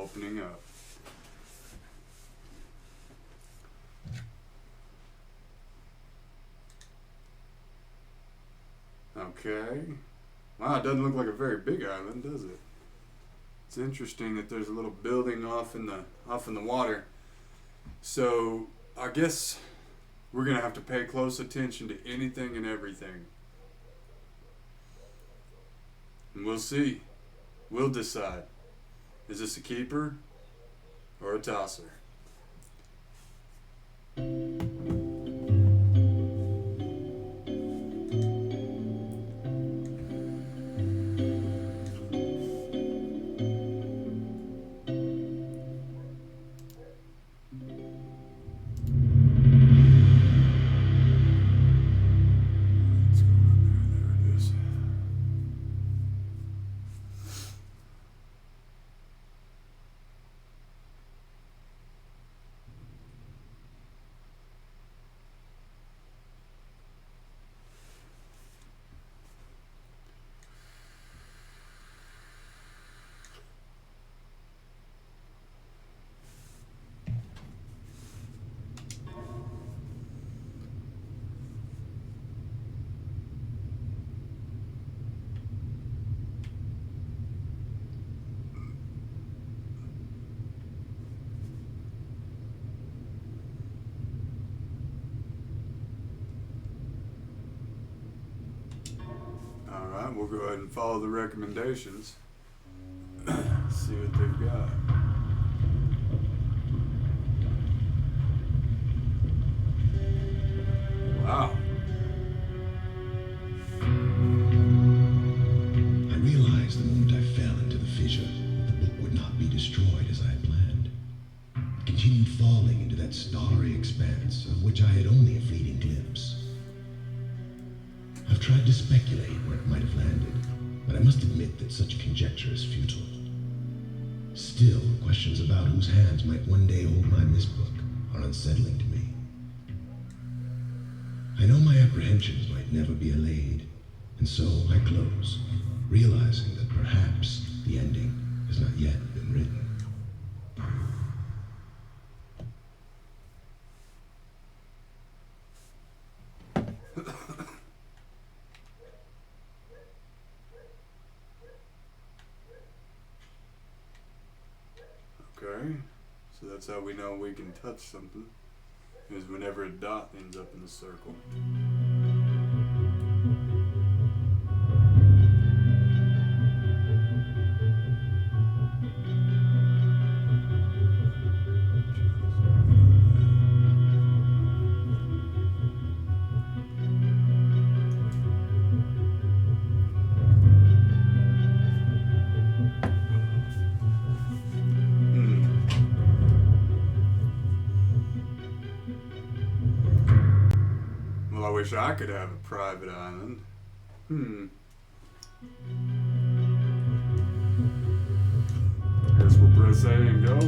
opening up. Okay. Wow, it doesn't look like a very big island, does it? It's interesting that there's a little building off in the water. So I guess we're gonna have to pay close attention to anything and everything. And we'll see. We'll decide. Is this a keeper or a tosser? Alright, we'll go ahead and follow the recommendations. See what they've got. Wow. I realized the moment I fell into the fissure that the book would not be destroyed as I had planned. It continued falling into that starry expanse of which I had only a fleeting glimpse. I've tried to speculate where it might have landed, but I must admit that such conjecture is futile. Still, questions about whose hands might one day hold my Myst book are unsettling to me. I know my apprehensions might never be allayed, and so I close, realizing that perhaps the ending has not yet been written. Okay, so that's how we know we can touch something, is whenever a dot ends up in the circle. Well, I wish I could have a private island. Guess we'll press A and go.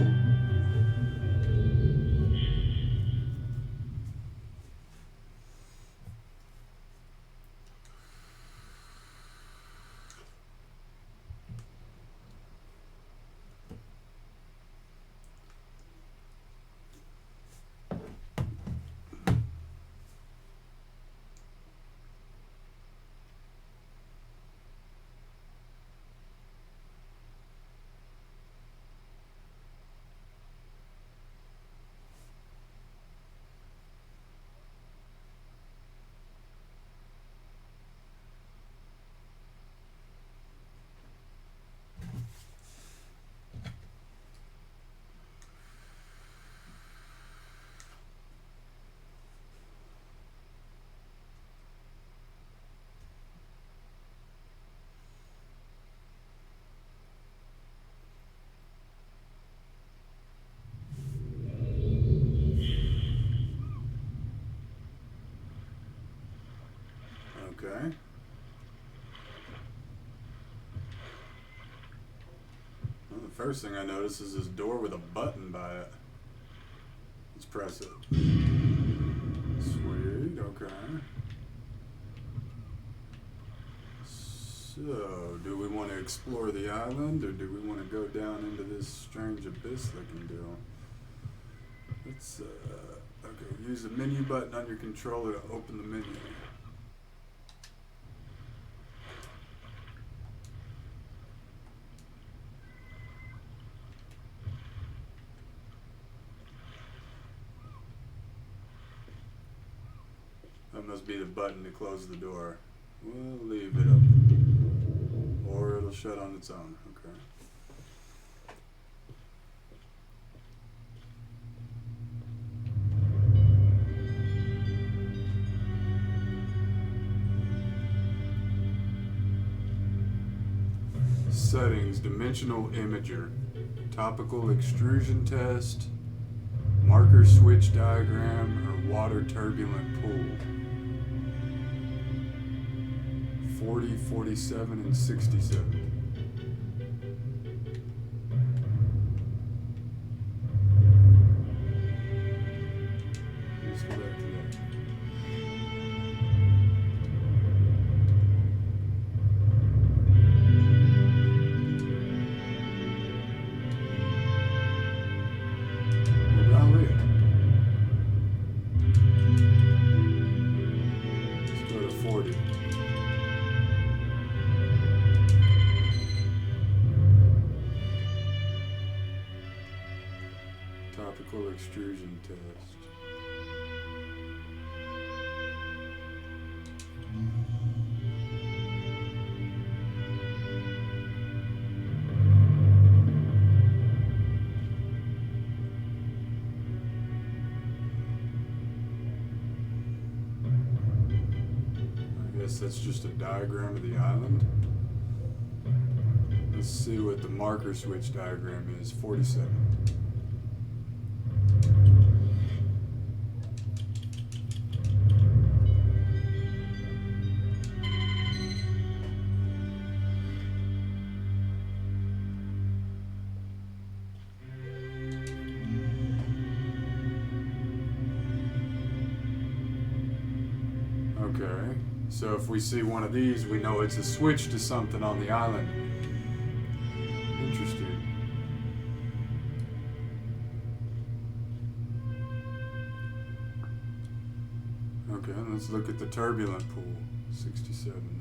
Okay. Well, the first thing I notice is this door with a button by it. Let's press it. Sweet, okay. So, do we want to explore the island, or do we want to go down into this strange abyss-looking deal? Let's, okay, use the menu button on your controller to open the menu. That must be the button to close the door. We'll leave it open. Or it'll shut on its own. Okay. Settings, dimensional imager, topical extrusion test, marker switch diagram, or water turbulent pool. 40, 47, and 67. Let's go back to that. Let's go to 40. Topical extrusion test. I guess that's just a diagram of the island. Let's see what the marker switch diagram is. 47. Okay, so if we see one of these, we know it's a switch to something on the island. Interesting. Okay, let's look at the turbulent pool. 67.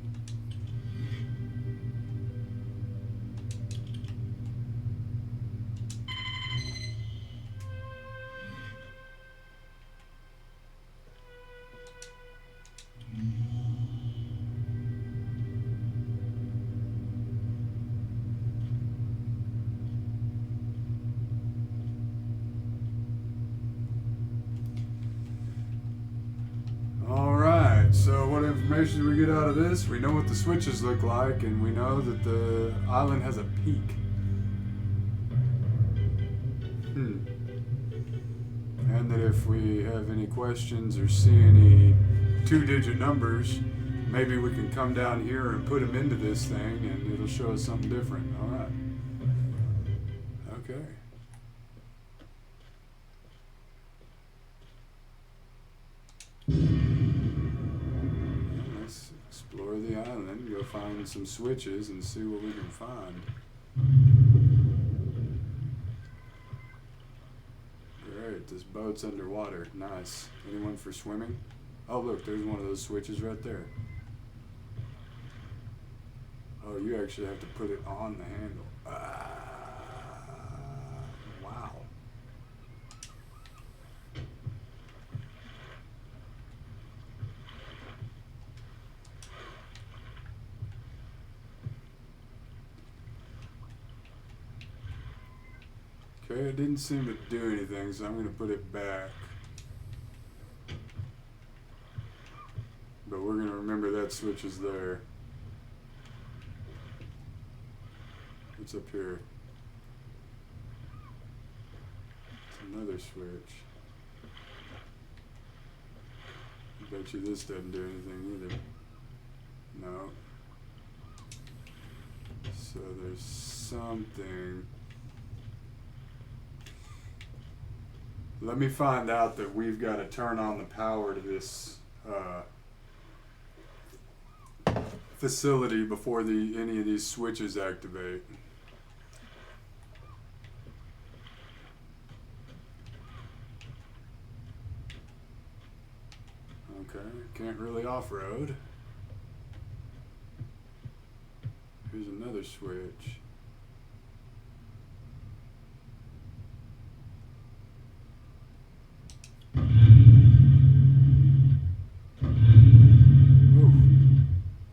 So what information do we get out of this? We know what the switches look like, and we know that the island has a peak. And that if we have any questions or see any two-digit numbers, maybe we can come down here and put them into this thing, and it'll show us something different. All right. Okay. Explore the island, go find some switches and see what we can find. Great, this boat's underwater. Nice. Anyone for swimming? Oh, look, there's one of those switches right there. Oh, you actually have to put it on the handle. Wow. Okay, it didn't seem to do anything, so I'm going to put it back. But we're going to remember that switch is there. What's up here? It's another switch. I bet you this doesn't do anything either. No. So there's something. Let me find out that we've got to turn on the power to this facility before any of these switches activate. Okay, can't really off-road. Here's another switch. Oh,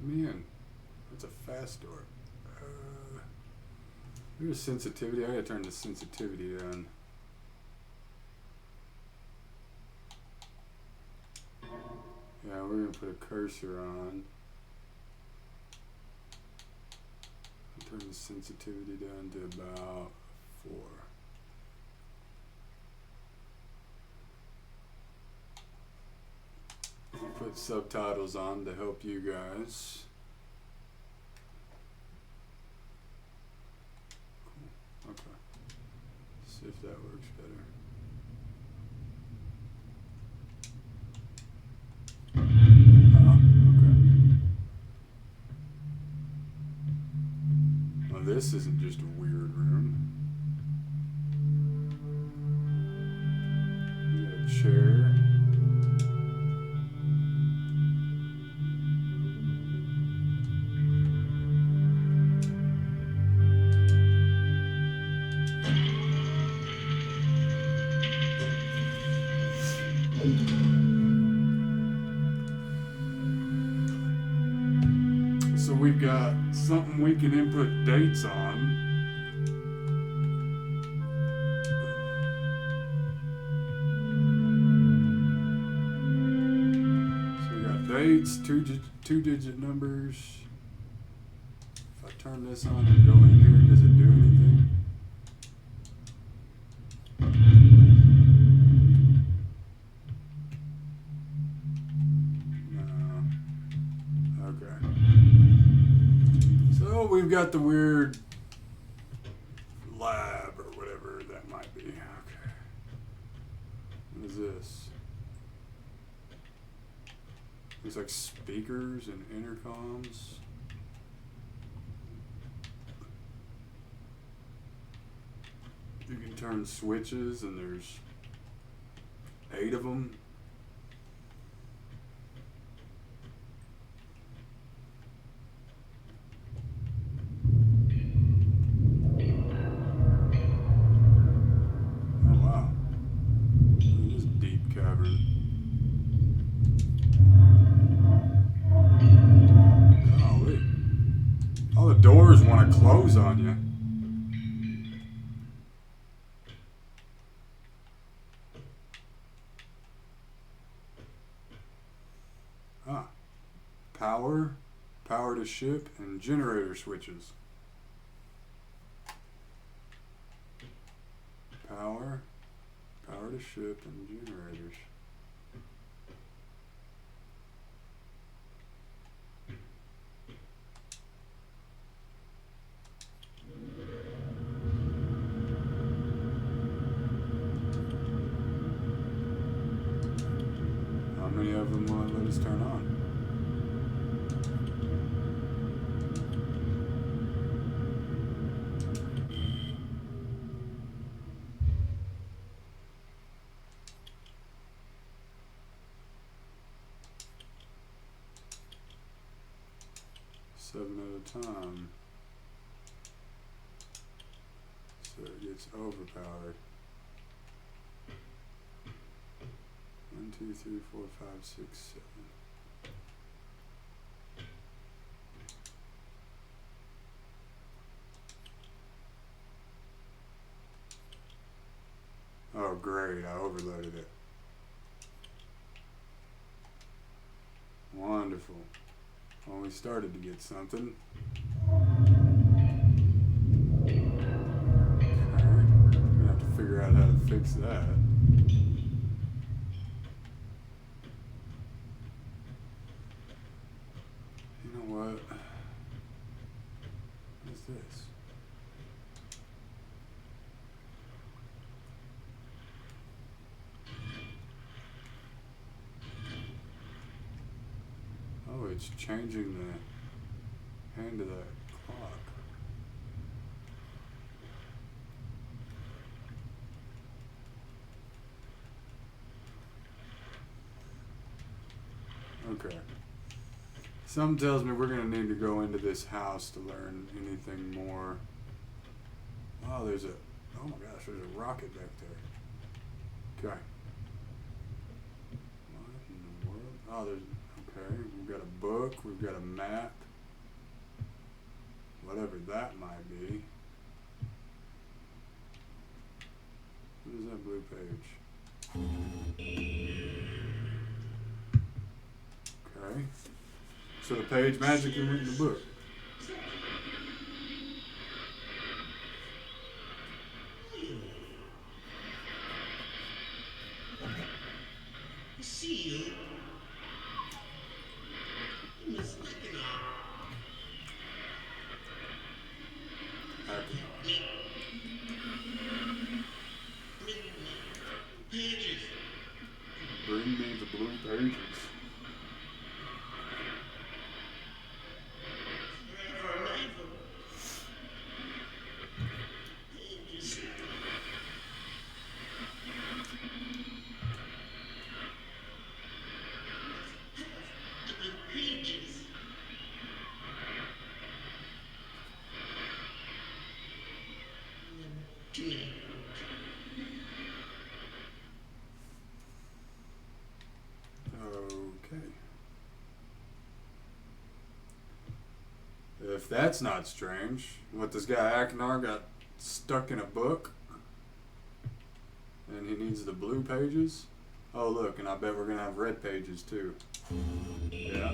man, that's a fast door. Here's sensitivity. I gotta turn the sensitivity on. Yeah, we're gonna put a cursor on. Turn the sensitivity down to about 4. I'll put subtitles on to help you guys. Cool. Okay. See if that works better. This isn't just a weird room. We got a chair. So we've got something we can input dates on. So we got dates, two-digit numbers. If I turn this on and go in here, does it do anything? No. Okay. So we've got the weird lab or whatever that might be. Okay. What is this? Looks like speakers and intercoms. You can turn switches and there's 8 of them. Doors want to close on you. Power to ship, and generator switches. Power to ship, and generators. How many of them will it let us turn on? Seven at a time. So it gets overpowered. 1, 2, 3, 4, 5, 6, 7. Oh great, I overloaded it. Wonderful. Well, we started to get something. Okay, we're gonna have to figure out how to fix that. You know what? What is this? Oh, it's changing the Hand to that clock. Okay. Something tells me we're going to need to go into this house to learn anything more. Oh, there's a... Oh my gosh, there's a rocket back there. Okay. What in the world? Oh, there's... Okay, we've got a book, we've got a map. Whatever that might be. What is that blue page? Okay. So the page magically went in the book. See you. You must look it up. Pages. Bring me the blue pages. Okay. If that's not strange, what, this guy Aknar got stuck in a book? And he needs the blue pages? Oh look, and I bet we're gonna have red pages too. Yeah.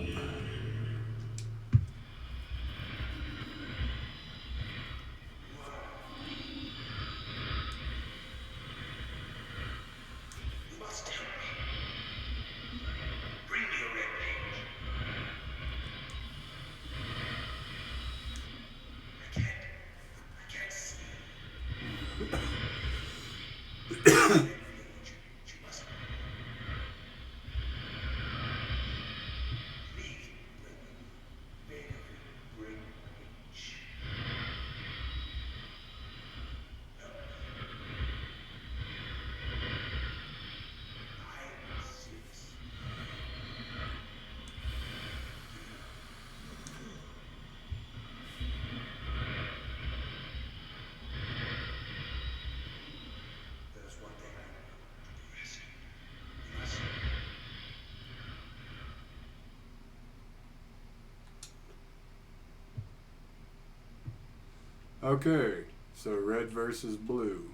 Okay, so red versus blue.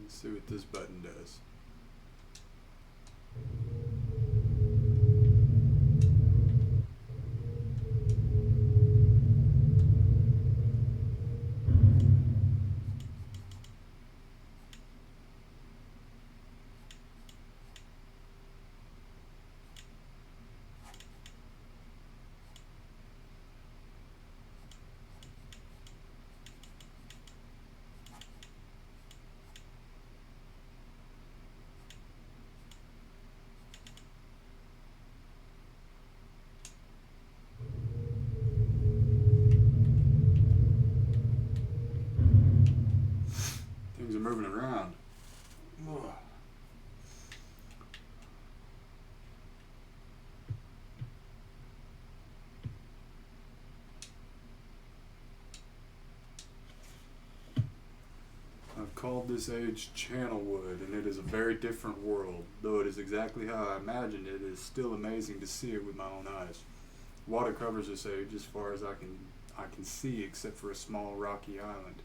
Let's see what this button does. Things are moving around. Ugh. I've called this age Channelwood, and it is a very different world. Though it is exactly how I imagined it, it is still amazing to see it with my own eyes. Water covers this age as far as I can see, except for a small rocky island.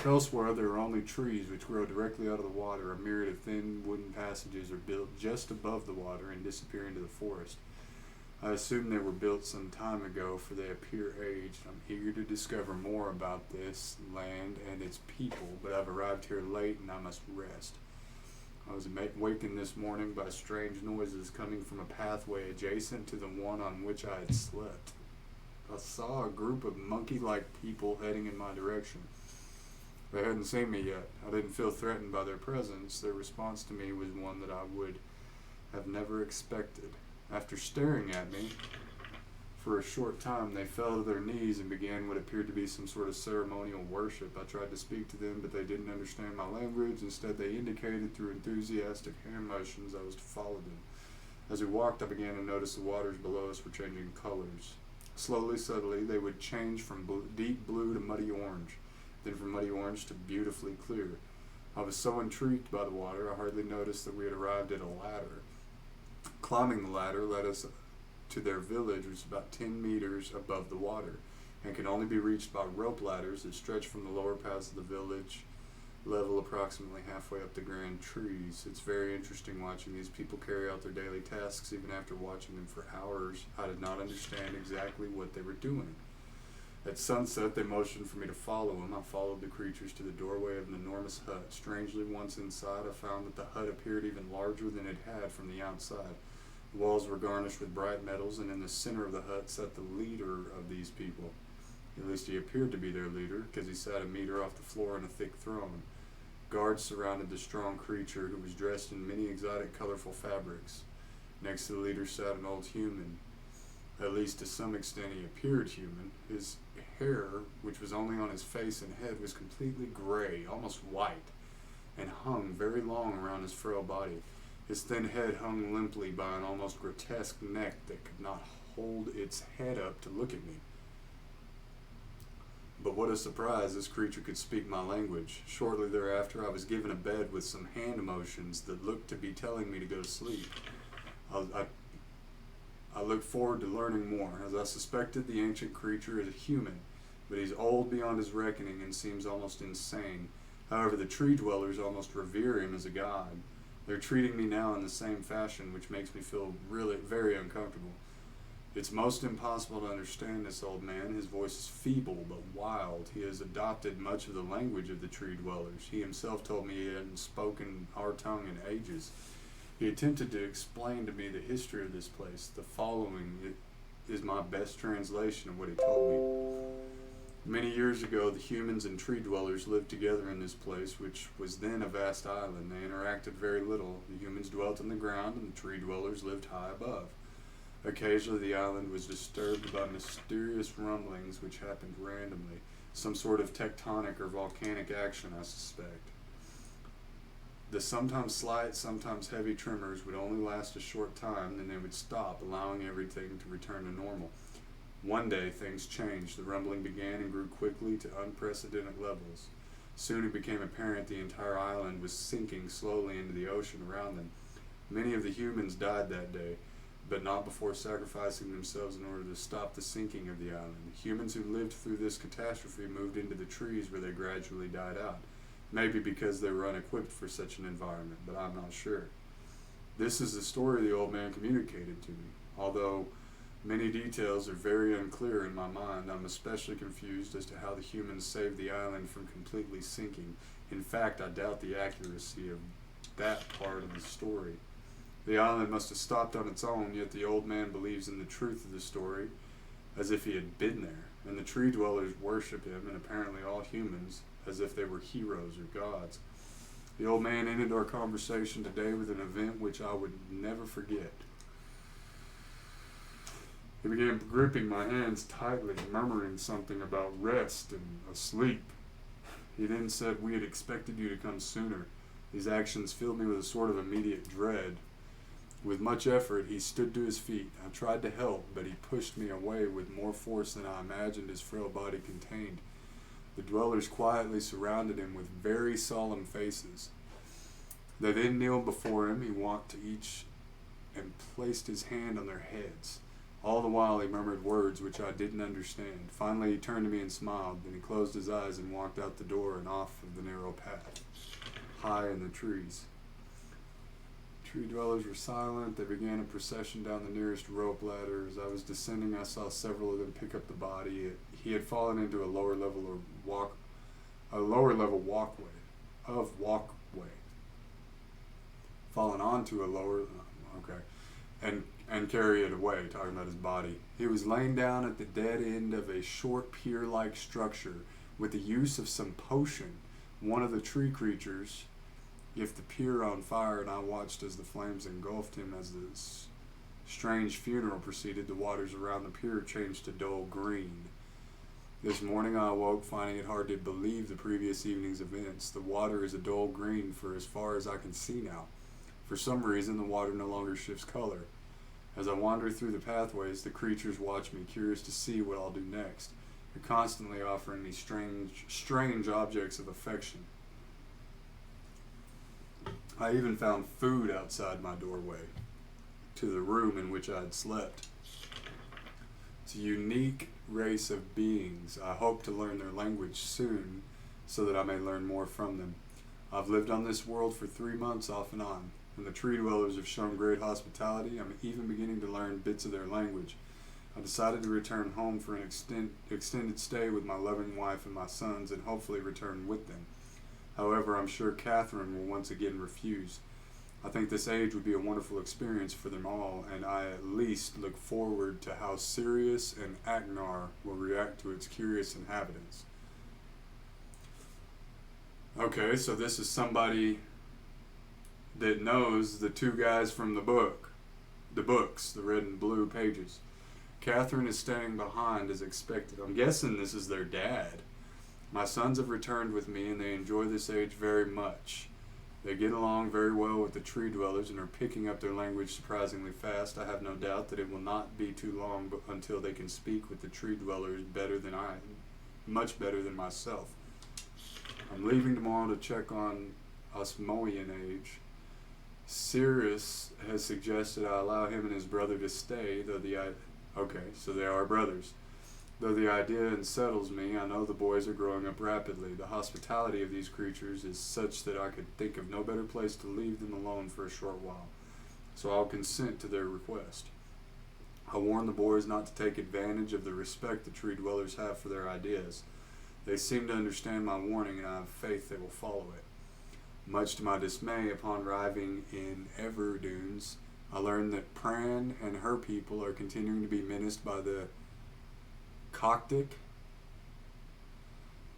Elsewhere, there are only trees which grow directly out of the water. A myriad of thin wooden passages are built just above the water and disappear into the forest. I assume they were built some time ago, for they appear aged. I'm eager to discover more about this land and its people, but I've arrived here late and I must rest. I was wakened this morning by strange noises coming from a pathway adjacent to the one on which I had slept. I saw a group of monkey-like people heading in my direction. They hadn't seen me yet. I didn't feel threatened by their presence. Their response to me was one that I would have never expected. After staring at me For a short time, they fell to their knees and began what appeared to be some sort of ceremonial worship. I tried to speak to them, but they didn't understand my language. Instead, they indicated through enthusiastic hand motions I was to follow them. As we walked, I began to notice the waters below us were changing colors. Slowly, subtly, they would change from deep blue to muddy orange, then from muddy orange to beautifully clear. I was so intrigued by the water, I hardly noticed that we had arrived at a ladder. Climbing the ladder led us to their village, which was about 10 meters above the water, and could only be reached by rope ladders that stretched from the lower paths of the village level approximately halfway up the grand trees. It's very interesting watching these people carry out their daily tasks. Even after watching them for hours, I did not understand exactly what they were doing. At sunset, they motioned for me to follow them. I followed the creatures to the doorway of an enormous hut. Strangely, once inside, I found that the hut appeared even larger than it had from the outside. The walls were garnished with bright metals, and in the center of the hut sat the leader of these people. At least he appeared to be their leader, because he sat a meter off the floor on a thick throne. Guards surrounded the strong creature, who was dressed in many exotic, colorful fabrics. Next to the leader sat an old human. At least to some extent he appeared human. His hair, which was only on his face and head, was completely gray, almost white, and hung very long around his frail body. His thin head hung limply by an almost grotesque neck that could not hold its head up to look at me. But what a surprise, this creature could speak my language. Shortly thereafter, I was given a bed with some hand motions that looked to be telling me to go to sleep. I looked forward to learning more. As I suspected, the ancient creature is a human, but he's old beyond his reckoning and seems almost insane. However, the tree dwellers almost revere him as a god. They're treating me now in the same fashion, which makes me feel really very uncomfortable. It's most impossible to understand this old man. His voice is feeble but wild. He has adopted much of the language of the tree dwellers. He himself told me he hadn't spoken our tongue in ages. He attempted to explain to me the history of this place. The following is my best translation of what he told me. Many years ago, the humans and tree dwellers lived together in this place, which was then a vast island. They interacted very little. The humans dwelt on the ground, and the tree dwellers lived high above. Occasionally, the island was disturbed by mysterious rumblings which happened randomly. Some sort of tectonic or volcanic action, I suspect. The sometimes slight, sometimes heavy tremors would only last a short time, then they would stop, allowing everything to return to normal. One day, things changed. The rumbling began and grew quickly to unprecedented levels. Soon it became apparent the entire island was sinking slowly into the ocean around them. Many of the humans died that day, but not before sacrificing themselves in order to stop the sinking of the island. The humans who lived through this catastrophe moved into the trees where they gradually died out. Maybe because they were unequipped for such an environment, but I'm not sure. This is the story the old man communicated to me. Although many details are very unclear in my mind, I'm especially confused as to how the humans saved the island from completely sinking. In fact, I doubt the accuracy of that part of the story. The island must have stopped on its own, yet the old man believes in the truth of the story, as if he had been there, and the tree dwellers worship him, and apparently all humans, as if they were heroes or gods. The old man ended our conversation today with an event which I would never forget. He began gripping my hands tightly, murmuring something about rest and asleep. He then said, "We had expected you to come sooner." These actions filled me with a sort of immediate dread. With much effort, he stood to his feet. I tried to help, but he pushed me away with more force than I imagined his frail body contained. The dwellers quietly surrounded him with very solemn faces. They then kneeled before him. He walked to each and placed his hand on their heads. All the while he murmured words which I didn't understand. Finally he turned to me and smiled. Then he closed his eyes and walked out the door and off of the narrow path, high in the trees. Tree dwellers were silent. They began a procession down the nearest rope ladder. As I was descending, I saw several of them pick up the body. He had fallen into a lower level walkway. Fallen onto a lower, and carry it away, talking about his body. He was laying down at the dead end of a short pier-like structure with the use of some potion. One of the tree creatures, if the pier on fire, and I watched as the flames engulfed him as Strange funeral proceeded. The waters around the pier changed to dull green. This morning I awoke finding it hard to believe the previous evening's events. The water is a dull green for as far as I can see now. For some reason, the water no longer shifts color. As I wander through the pathways, the creatures watch me, curious to see what I'll do next. They're constantly offering me strange objects of affection. I even found food outside my doorway to the room in which I had slept. It's a unique race of beings. I hope to learn their language soon so that I may learn more from them. I've lived on this world for 3 months off and on, and the tree dwellers have shown great hospitality. I'm even beginning to learn bits of their language. I decided to return home for an extended stay with my loving wife and my sons, and hopefully return with them. However, I'm sure Catherine will once again refuse. I think this age would be a wonderful experience for them all, and I at least look forward to how Sirius and Agnar will react to its curious inhabitants. Okay, so this is somebody that knows the two guys from the books, the red and blue pages. Catherine is staying behind as expected. I'm guessing this is their dad. My sons have returned with me, and they enjoy this age very much. They get along very well with the tree dwellers and are picking up their language surprisingly fast. I have no doubt that it will not be too long until they can speak with the tree dwellers much better than myself. I'm leaving tomorrow to check on Osmoian age. Sirius has suggested I allow him and his brother to stay, okay, so they are brothers. Though the idea unsettles me, I know the boys are growing up rapidly. The hospitality of these creatures is such that I could think of no better place to leave them alone for a short while. So I'll consent to their request. I warn the boys not to take advantage of the respect the tree dwellers have for their ideas. They seem to understand my warning, and I have faith they will follow it. Much to my dismay, upon arriving in Everdunes, I learned that Pran and her people are continuing to be menaced by the Coctic.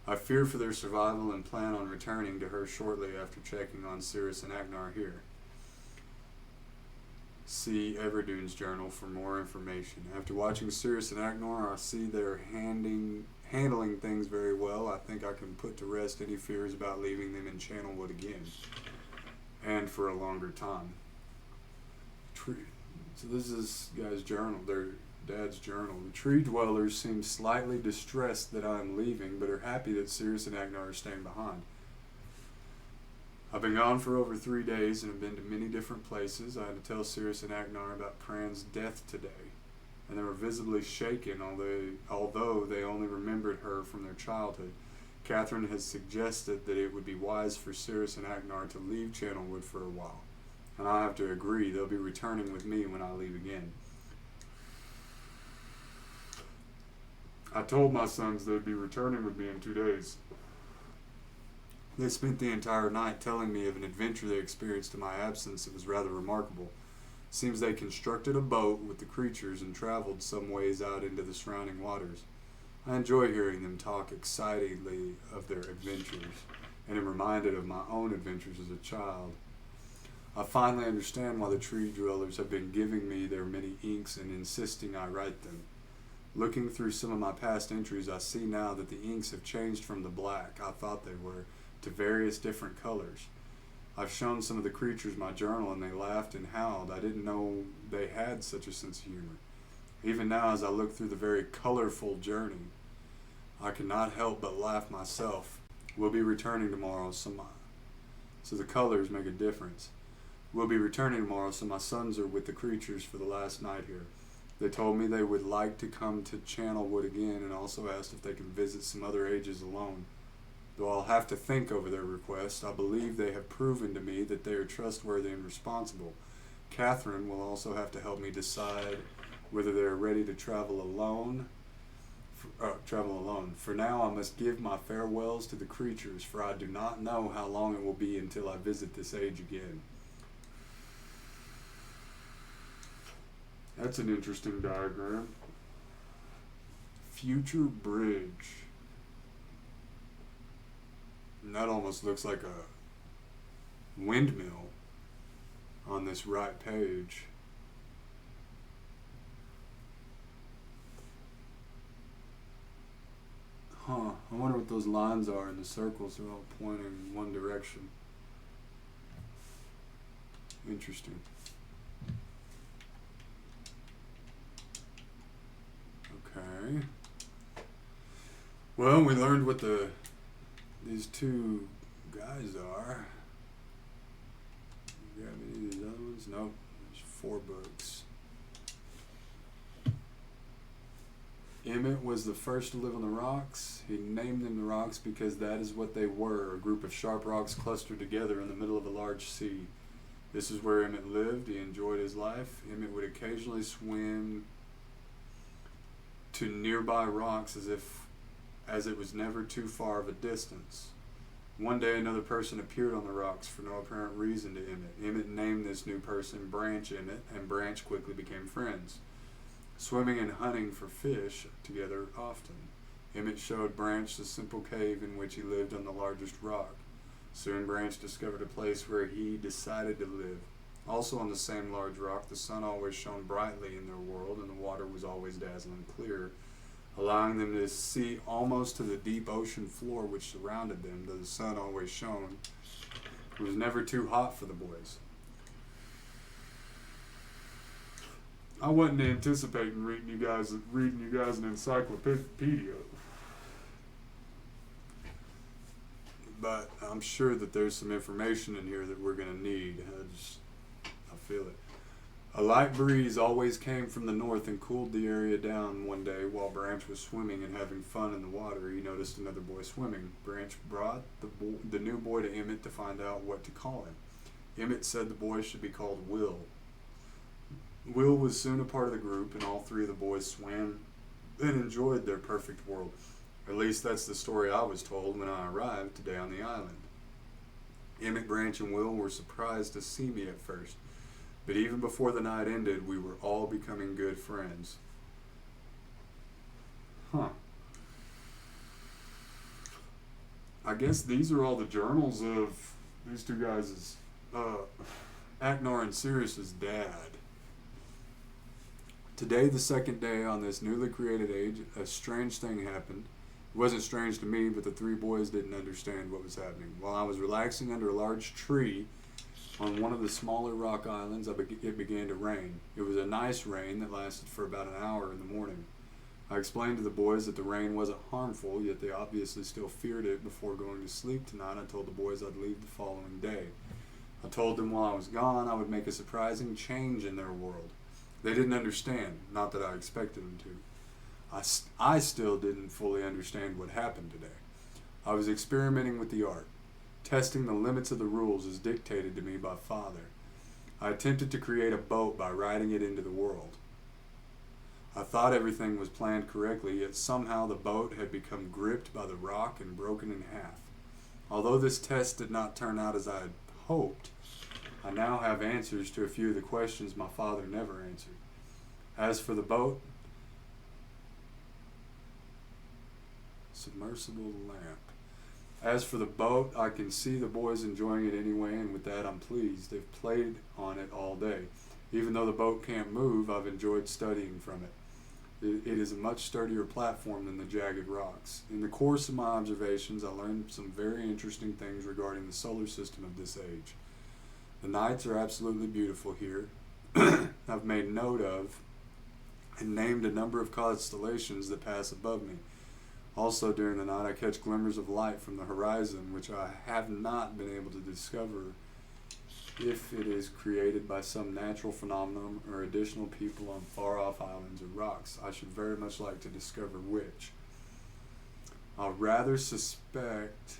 I fear for their survival and plan on returning to her shortly after checking on Sirius and Agnar here. See Everdune's journal for more information. After watching Sirius and Agnar, I see they're handling things very well. I think I can put to rest any fears about leaving them in Channelwood again, and for a longer time. So this is guy's journal, their dad's journal. The tree dwellers seem slightly distressed that I am leaving, but are happy that Sirius and Agnar are staying behind. I've been gone for over 3 days and have been to many different places. I had to tell Sirius and Agnar about Pran's death today, and they were visibly shaken, although they only remembered her from their childhood. Catherine has suggested that it would be wise for Sirius and Agnar to leave Channelwood for a while, and I have to agree. They'll be returning with me when I leave again. I told my sons they'd be returning with me in 2 days. They spent the entire night telling me of an adventure they experienced in my absence that was rather remarkable. Seems they constructed a boat with the creatures and traveled some ways out into the surrounding waters. I enjoy hearing them talk excitedly of their adventures, and am reminded of my own adventures as a child. I finally understand why the tree dwellers have been giving me their many inks and insisting I write them. Looking through some of my past entries, I see now that the inks have changed from the black I thought they were to various different colors. I've shown some of the creatures my journal, and they laughed and howled. I didn't know they had such a sense of humor. Even now, as I look through the very colorful journey, I cannot help but laugh myself. We'll be returning tomorrow, so the colors make a difference. We'll be returning tomorrow, so my sons are with the creatures for the last night here. They told me they would like to come to Channelwood again, and also asked if they can visit some other ages alone. Though I'll have to think over their request, I believe they have proven to me that they are trustworthy and responsible. Catherine will also have to help me decide whether they are ready to travel alone. For now, I must give my farewells to the creatures, for I do not know how long it will be until I visit this age again. That's an interesting diagram. Future bridge. And that almost looks like a windmill on this right page. Huh. I wonder what those lines are in the circles. They're all pointing in one direction. Interesting. Okay. Well, we learned what these two guys are. Do you have any of these other ones? Nope. There's 4 books. Emmett was the first to live on the rocks. He named them the rocks because that is what they were, a group of sharp rocks clustered together in the middle of a large sea. This is where Emmett lived. He enjoyed his life. Emmett would occasionally swim to nearby rocks as it was never too far of a distance. One day another person appeared on the rocks for no apparent reason to Emmett. Emmett named this new person Branch Emmett, and Branch quickly became friends, swimming and hunting for fish together often. Emmett showed Branch the simple cave in which he lived on the largest rock. Soon Branch discovered a place where he decided to live. Also on the same large rock, the sun always shone brightly in their world, and the water was always dazzling clear, allowing them to see almost to the deep ocean floor which surrounded them. Though the sun always shone, it was never too hot for the boys. I wasn't anticipating reading you guys an encyclopedia, but I'm sure that there's some information in here that we're going to need. I feel it. A light breeze always came from the north and cooled the area down. One day, while Branch was swimming and having fun in the water, he noticed another boy swimming. Branch brought the new boy to Emmett to find out what to call him. Emmett said the boy should be called Will. Will was soon a part of the group, and all 3 of the boys swam and enjoyed their perfect world. At least that's the story I was told when I arrived today on the island. Emmett, Branch, and Will were surprised to see me at first, but even before the night ended, we were all becoming good friends. Huh. I guess these are all the journals of these 2 guys' Aknar and Sirius's dad. Today, the second day on this newly created age, a strange thing happened. It wasn't strange to me, but the 3 boys didn't understand what was happening. While I was relaxing under a large tree on one of the smaller rock islands, it began to rain. It was a nice rain that lasted for about an hour in the morning. I explained to the boys that the rain wasn't harmful, yet they obviously still feared it. Before going to sleep tonight, I told the boys I'd leave the following day. I told them while I was gone, I would make a surprising change in their world. They didn't understand, not that I expected them to. I still didn't fully understand what happened today. I was experimenting with the art, testing the limits of the rules as dictated to me by Father. I attempted to create a boat by riding it into the world. I thought everything was planned correctly, yet somehow the boat had become gripped by the rock and broken in half. Although this test did not turn out as I had hoped, I now have answers to a few of the questions my father never answered. As for the boat, submersible lamp. As for the boat, I can see the boys enjoying it anyway, and with that I'm pleased. They've played on it all day. Even though the boat can't move, I've enjoyed studying from it. It is a much sturdier platform than the jagged rocks. In the course of my observations, I learned some very interesting things regarding the solar system of this age. The nights are absolutely beautiful here. I've made note of and named a number of constellations that pass above me. Also during the night I catch glimmers of light from the horizon, which I have not been able to discover if it is created by some natural phenomenon or additional people on far-off islands or rocks. I should very much like to discover which. I rather suspect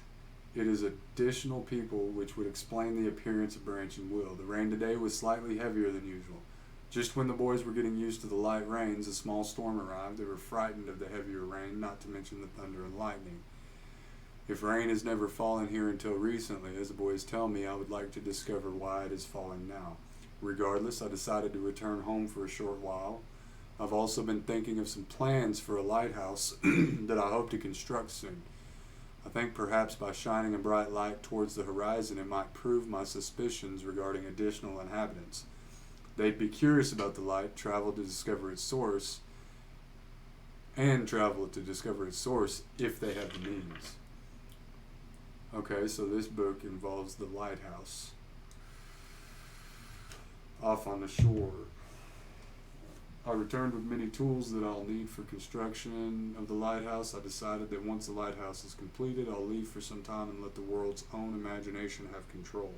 it is additional people, which would explain the appearance of Branch and Will. The rain today was slightly heavier than usual. Just when the boys were getting used to the light rains, a small storm arrived. They were frightened of the heavier rain, not to mention the thunder and lightning. If rain has never fallen here until recently, as the boys tell me, I would like to discover why it is falling now. Regardless, I decided to return home for a short while. I've also been thinking of some plans for a lighthouse that I hope to construct soon. I think perhaps by shining a bright light towards the horizon, it might prove my suspicions regarding additional inhabitants. They'd be curious about the light, travel to discover its source, and travel to discover its source if they have the means. Okay, so this book involves the lighthouse off on the shore. I returned with many tools that I'll need for construction of the lighthouse. I decided that once the lighthouse is completed, I'll leave for some time and let the world's own imagination have control.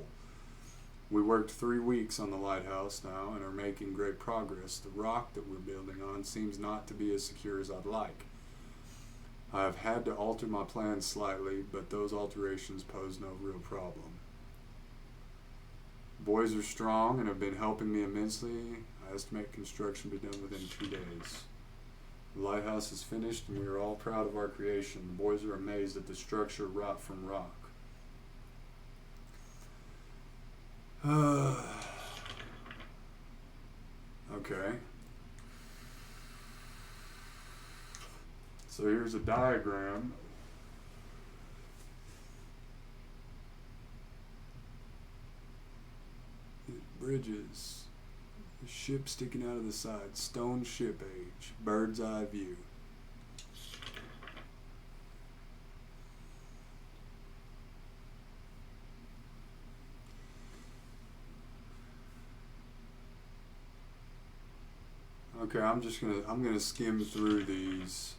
We worked 3 weeks on the lighthouse now and are making great progress. The rock that we're building on seems not to be as secure as I'd like. I have had to alter my plans slightly, but those alterations pose no real problem. Boys are strong and have been helping me immensely. I estimate construction to be done within 2 days. The lighthouse is finished and we are all proud of our creation. The boys are amazed at the structure wrought from rock. Okay. So here's a diagram. Bridges. The ship sticking out of the side. Stone ship age. Bird's eye view. Okay, I'm gonna skim through these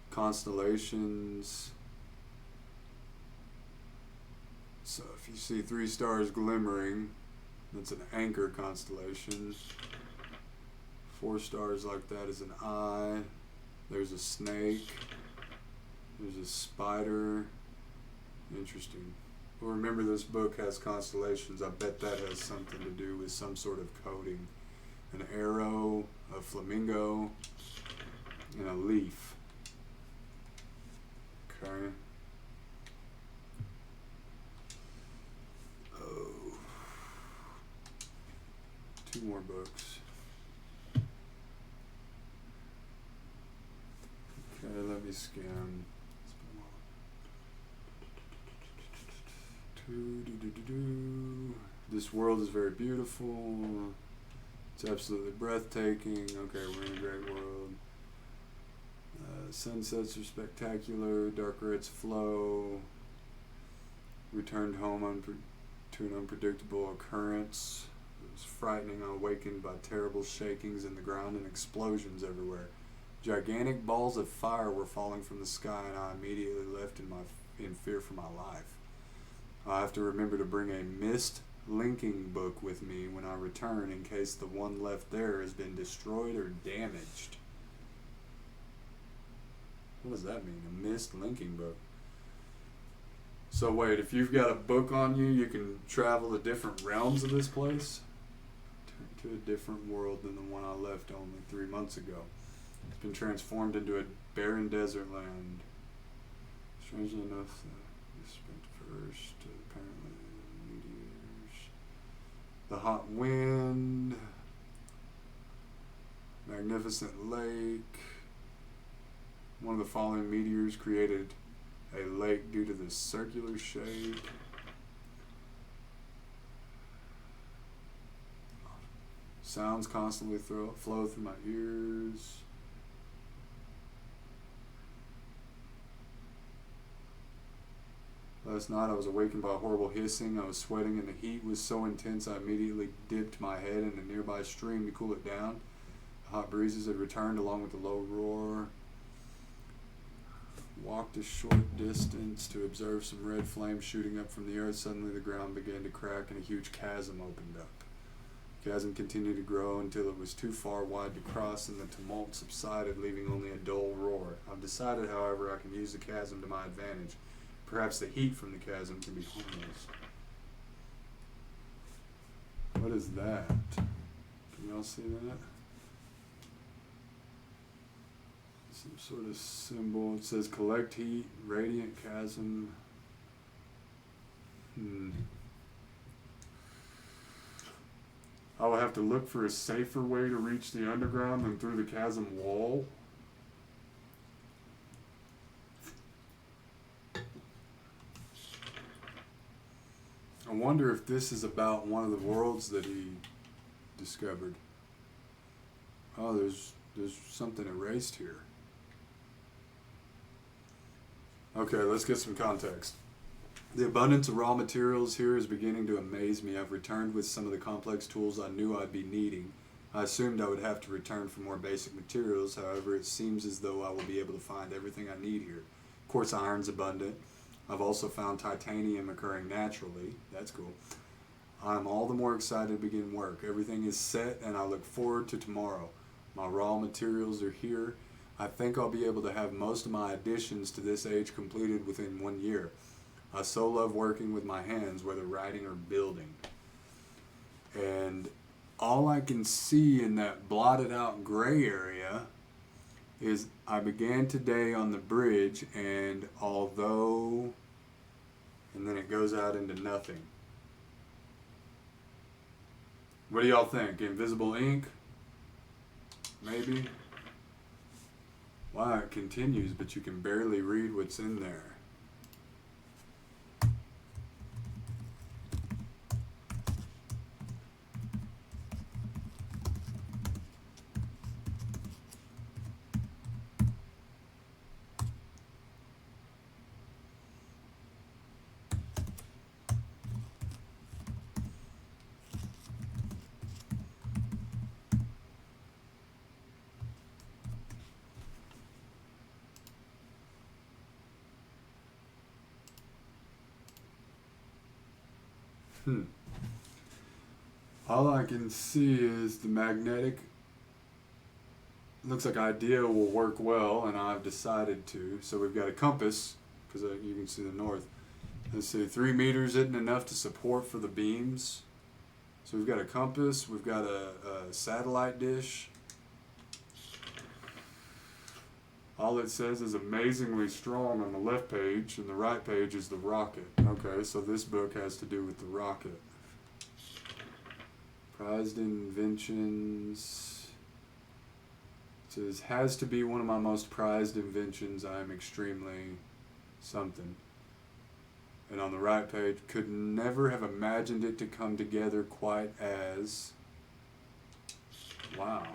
constellations. So if you see 3 stars glimmering, that's an anchor constellation. 4 stars like that is an eye. There's a snake. There's a spider. Interesting. Well, remember this book has constellations. I bet that has something to do with some sort of coding. An arrow, a flamingo, and a leaf. Okay. Oh. 2 more books. Okay, let me scan. This world is very beautiful. It's absolutely breathtaking. Okay, we're in a great world. Sunsets are spectacular. Dark reds flow. Returned home to an unpredictable occurrence. It was frightening. I awakened by terrible shakings in the ground and explosions everywhere. Gigantic balls of fire were falling from the sky, and I immediately left in fear for my life. I have to remember to bring a Myst linking book with me when I return in case the one left there has been destroyed or damaged. What does that mean? A Myst linking book? So wait, if you've got a book on you, you can travel to different realms of this place? To a different world than the one I left only 3 months ago. It's been transformed into a barren desert land. Strangely enough, we spent first, apparently, meteors. The hot wind. Magnificent lake. One of the falling meteors created a lake due to the circular shape. Sounds constantly flow through my ears. Last night I was awakened by a horrible hissing. I was sweating and the heat was so intense I immediately dipped my head in a nearby stream to cool it down. The hot breezes had returned along with the low roar. Walked a short distance to observe some red flames shooting up from the earth. Suddenly the ground began to crack and a huge chasm opened up. The chasm continued to grow until it was too far wide to cross and the tumult subsided, leaving only a dull roar. I've decided, however, I can use the chasm to my advantage. Perhaps the heat from the chasm can be harnessed. What is that? Can y'all see that? Some sort of symbol. It says collect heat, radiant chasm. I will have to look for a safer way to reach the underground than through the chasm wall. I wonder if this is about one of the worlds that he discovered. Oh, there's something erased here. Okay, let's get some context. The abundance of raw materials here is beginning to amaze me. I've returned with some of the complex tools I knew I'd be needing. I assumed I would have to return for more basic materials, however, it seems as though I will be able to find everything I need here. Of course, iron's abundant. I've also found titanium occurring naturally. That's cool. I'm all the more excited to begin work. Everything is set, and I look forward to tomorrow. My raw materials are here. I think I'll be able to have most of my additions to this age completed within 1 year. I so love working with my hands, whether writing or building. And all I can see in that blotted out gray area is I began today on the bridge, and although, and then it goes out into nothing. What do y'all think? Invisible ink? Maybe? Wow, it continues, but you can barely read what's in there. All I can see is the magnetic. Looks like idea will work well, and I've decided to. So we've got a compass, because you can see the north. Let's see, 3 meters isn't enough to support for the beams. So we've got a compass, we've got a satellite dish. All it says is amazingly strong on the left page, and the right page is the rocket. Okay, so this book has to do with the rocket. Prized inventions. It says, has to be one of my most prized inventions. I am extremely something. And on the right page, could never have imagined it to come together quite as. Wow.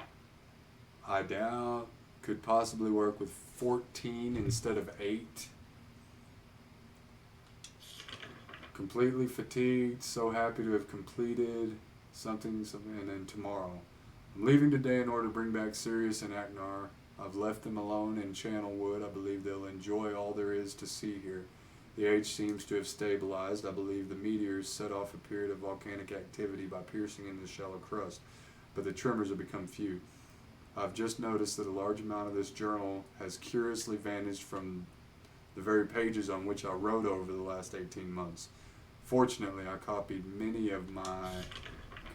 I doubt. Could possibly work with 14 instead of 8. Completely fatigued, so happy to have completed something, and then tomorrow. I'm leaving today in order to bring back Sirius and Aknar. I've left them alone in Channelwood. I believe they'll enjoy all there is to see here. The age seems to have stabilized. I believe the meteors set off a period of volcanic activity by piercing into the shallow crust, but the tremors have become few. I've just noticed that a large amount of this journal has curiously vanished from the very pages on which I wrote over the last 18 months. Fortunately, I copied many of my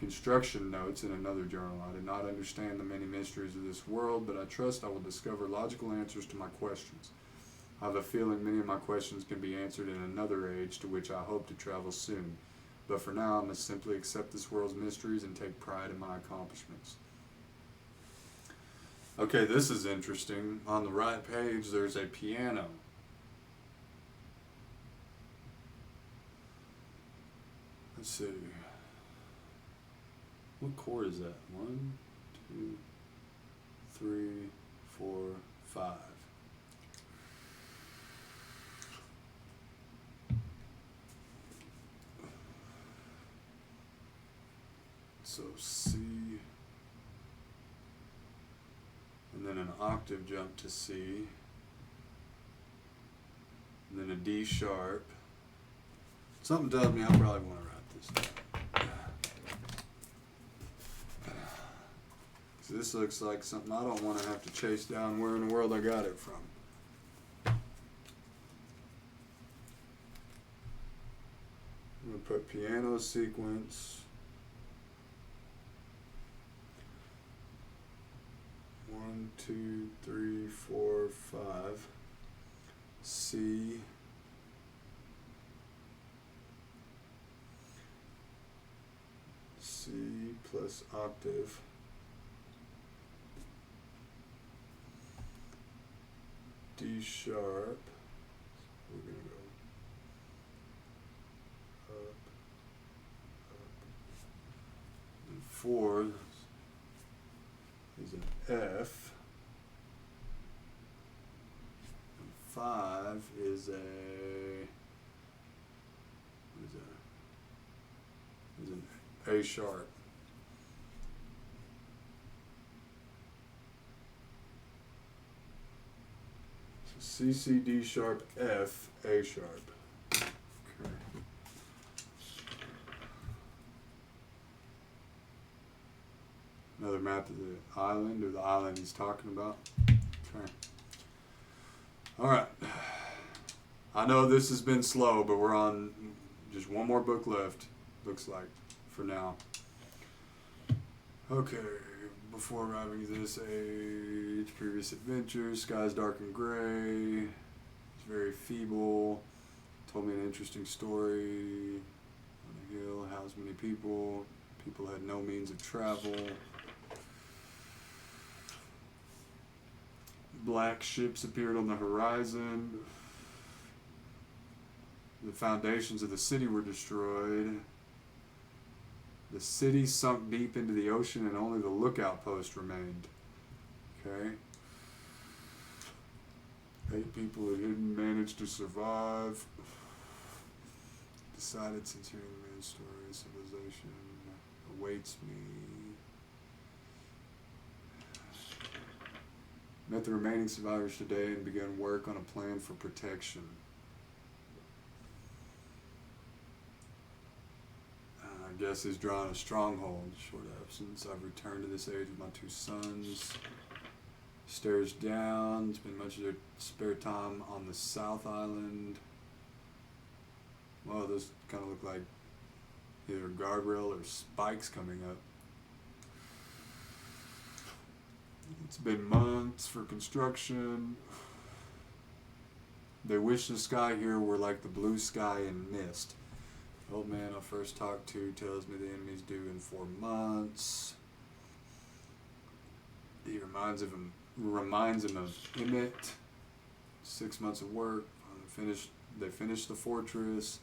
construction notes in another journal. I did not understand the many mysteries of this world, but I trust I will discover logical answers to my questions. I have a feeling many of my questions can be answered in another age to which I hope to travel soon. But for now, I must simply accept this world's mysteries and take pride in my accomplishments. Okay, this is interesting. On the right page, there's a piano. Let's see. What chord is that? 1, 2, 3, 4, 5. So C, and then an octave jump to C, and then a D sharp. Something tells me I probably want to write this down. So this looks like something I don't want to have to chase down where in the world I got it from. I'm going to put piano sequence. 1, 2, 3, 4, 5. C. C plus octave. D sharp. We're going to go up, up. And 4 is an F. And 5 5 is a is an A sharp. So C, C, D sharp, F, A sharp. Okay. Another map of the island, or the island he's talking about. Okay. Alright. I know this has been slow, but we're on just one more book left, looks like, for now. Okay, before arriving at this age, previous adventures, sky's dark and gray, it's very feeble, told me an interesting story, on a hill, housed many people, people had no means of travel. Black ships appeared on the horizon. The foundations of the city were destroyed. The city sunk deep into the ocean and only the lookout post remained. Okay. 8 people had managed to survive. Decided since hearing the man's story, civilization awaits me. Met the remaining survivors today and began work on a plan for protection. I guess he's drawn a stronghold. Short absence. I've returned to this age with my 2 sons. Stares down. Spend much of their spare time on the South Island. Well, those kind of look like either guardrail or spikes coming up. It's been months for construction. They wish the sky here were like the blue sky in Myst. The old man I first talked to tells me the enemy's due in 4 months. He reminds him of Emmett. 6 months of work. They finished the fortress.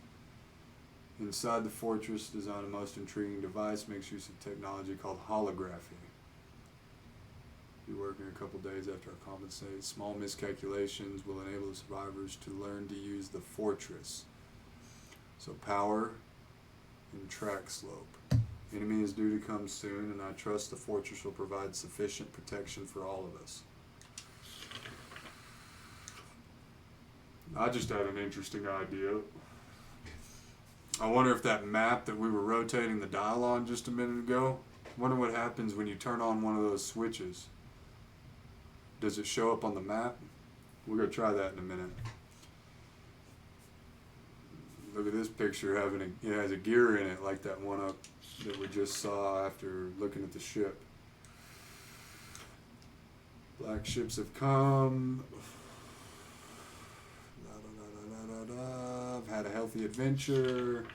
Inside the fortress, designed a most intriguing device, makes use of technology called holography. Be working a couple days after I compensate. Small miscalculations will enable the survivors to learn to use the fortress. So power and track slope. Enemy is due to come soon, and I trust the fortress will provide sufficient protection for all of us. I just had an interesting idea. I wonder if that map that we were rotating the dial on just a minute ago, I wonder what happens when you turn on one of those switches. Does it show up on the map? We're going to try that in a minute. Look at this picture, it has a gear in it like that one up that we just saw after looking at the ship. Black ships have come. I've had a healthy adventure.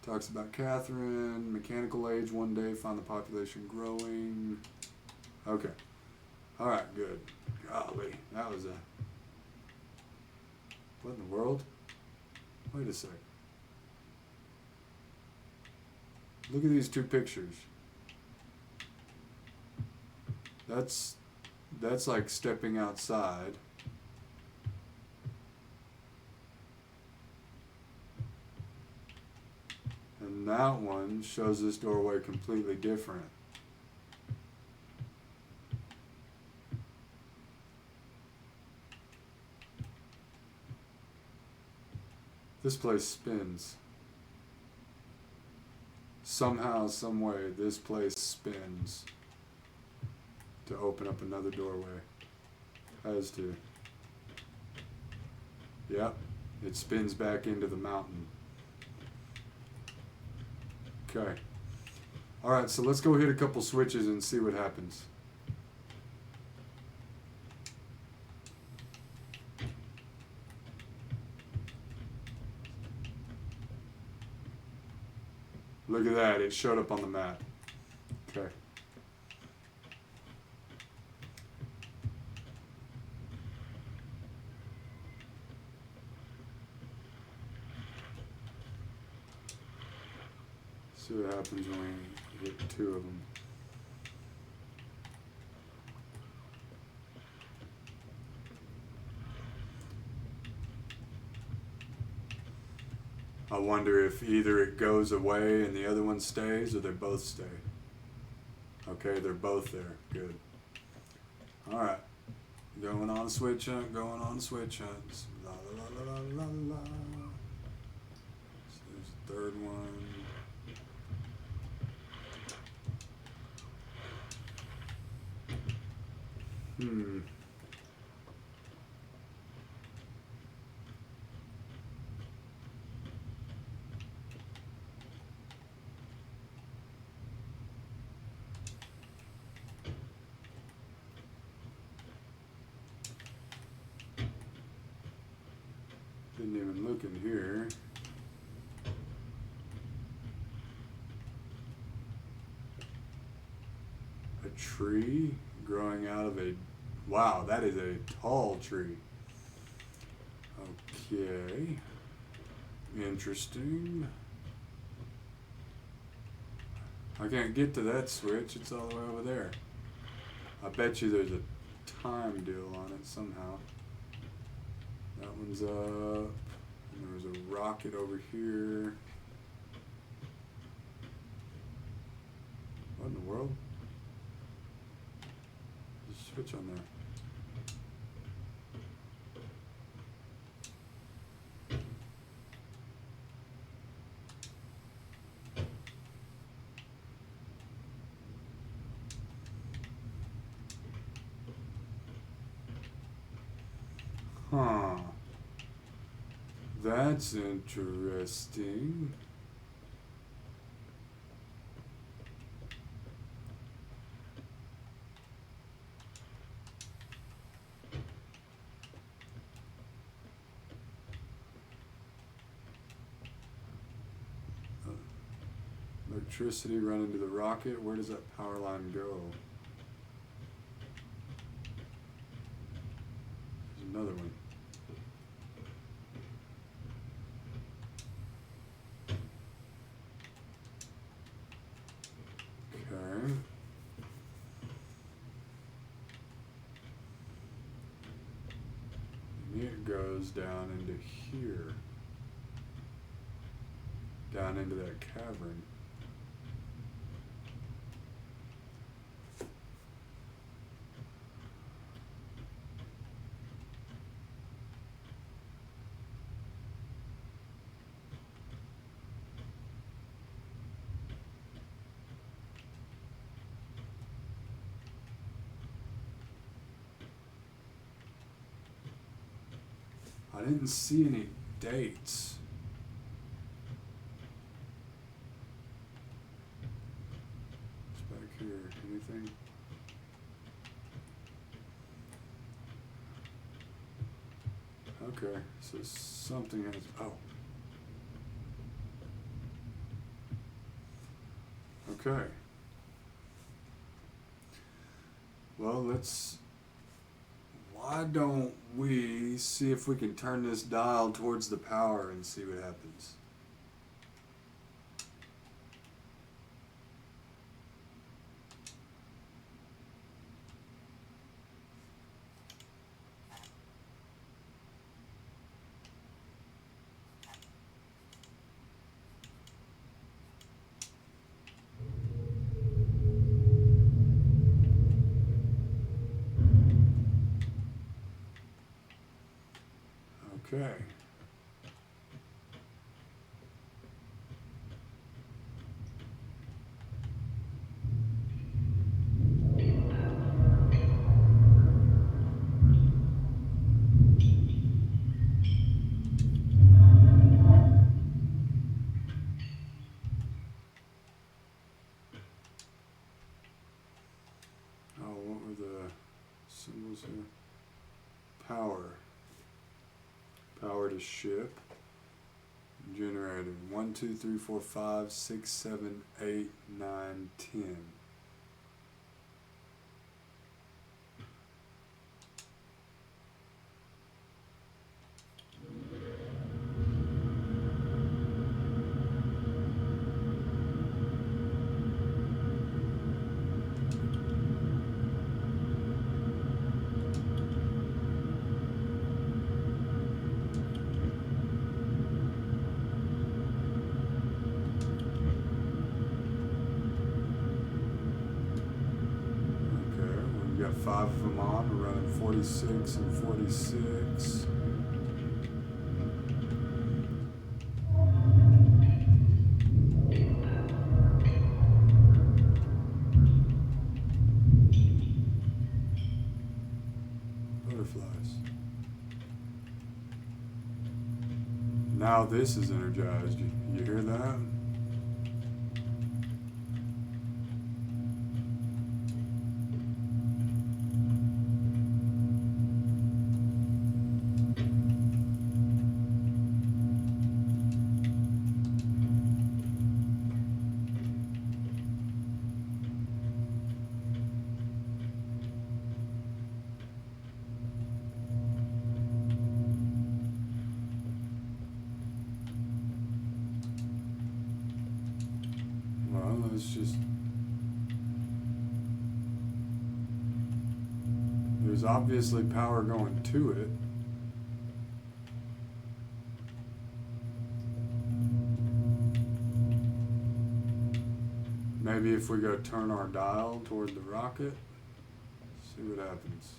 Talks about Catherine. Mechanical age one day, find the population growing. Okay. Alright, good. Golly, that was a... What in the world? Wait a sec. Look at these 2 pictures. That's like stepping outside. And that one shows this doorway completely different. This place spins. Somehow, some way, this place spins to open up another doorway. Has to. Yep, it spins back into the mountain. Okay. Alright, so let's go hit a couple switches and see what happens. Look at that, it showed up on the map. Okay. See what happens when we get 2 of them. I wonder if either it goes away and the other one stays, or they both stay. Okay, they're both there. Good. All right. Going on a switch hunt. Going on a switch hunt. La la la la la la. So there's the third one. Hmm. Didn't even look in here. A tree growing out of a... Wow, that is a tall tree. Okay. Interesting. I can't get to that switch. It's all the way over there. I bet you there's a time deal on it somehow. That one's up. And there was a rocket over here. What in the world? There's a switch on there. Huh. That's interesting. Electricity run into the rocket. Where does that power line go? There's another one. Okay. And it goes down into here. Down into that cavern. I didn't see any dates. What's back here? Anything? Okay, so something has. Oh. Okay. Well, let's. Why don't we see if we can turn this dial towards the power and see what happens? Okay. Oh, what were the symbols here? Power. Power to ship. Generator. 1, 2, 3, 4, 5, 6, 7, 8, 9, 10. got 5 of them on. We're running 46 and 46. Butterflies. Now this is energized. You hear that? Well, let's just... There's obviously power going to it. Maybe if we go turn our dial toward the rocket, see what happens.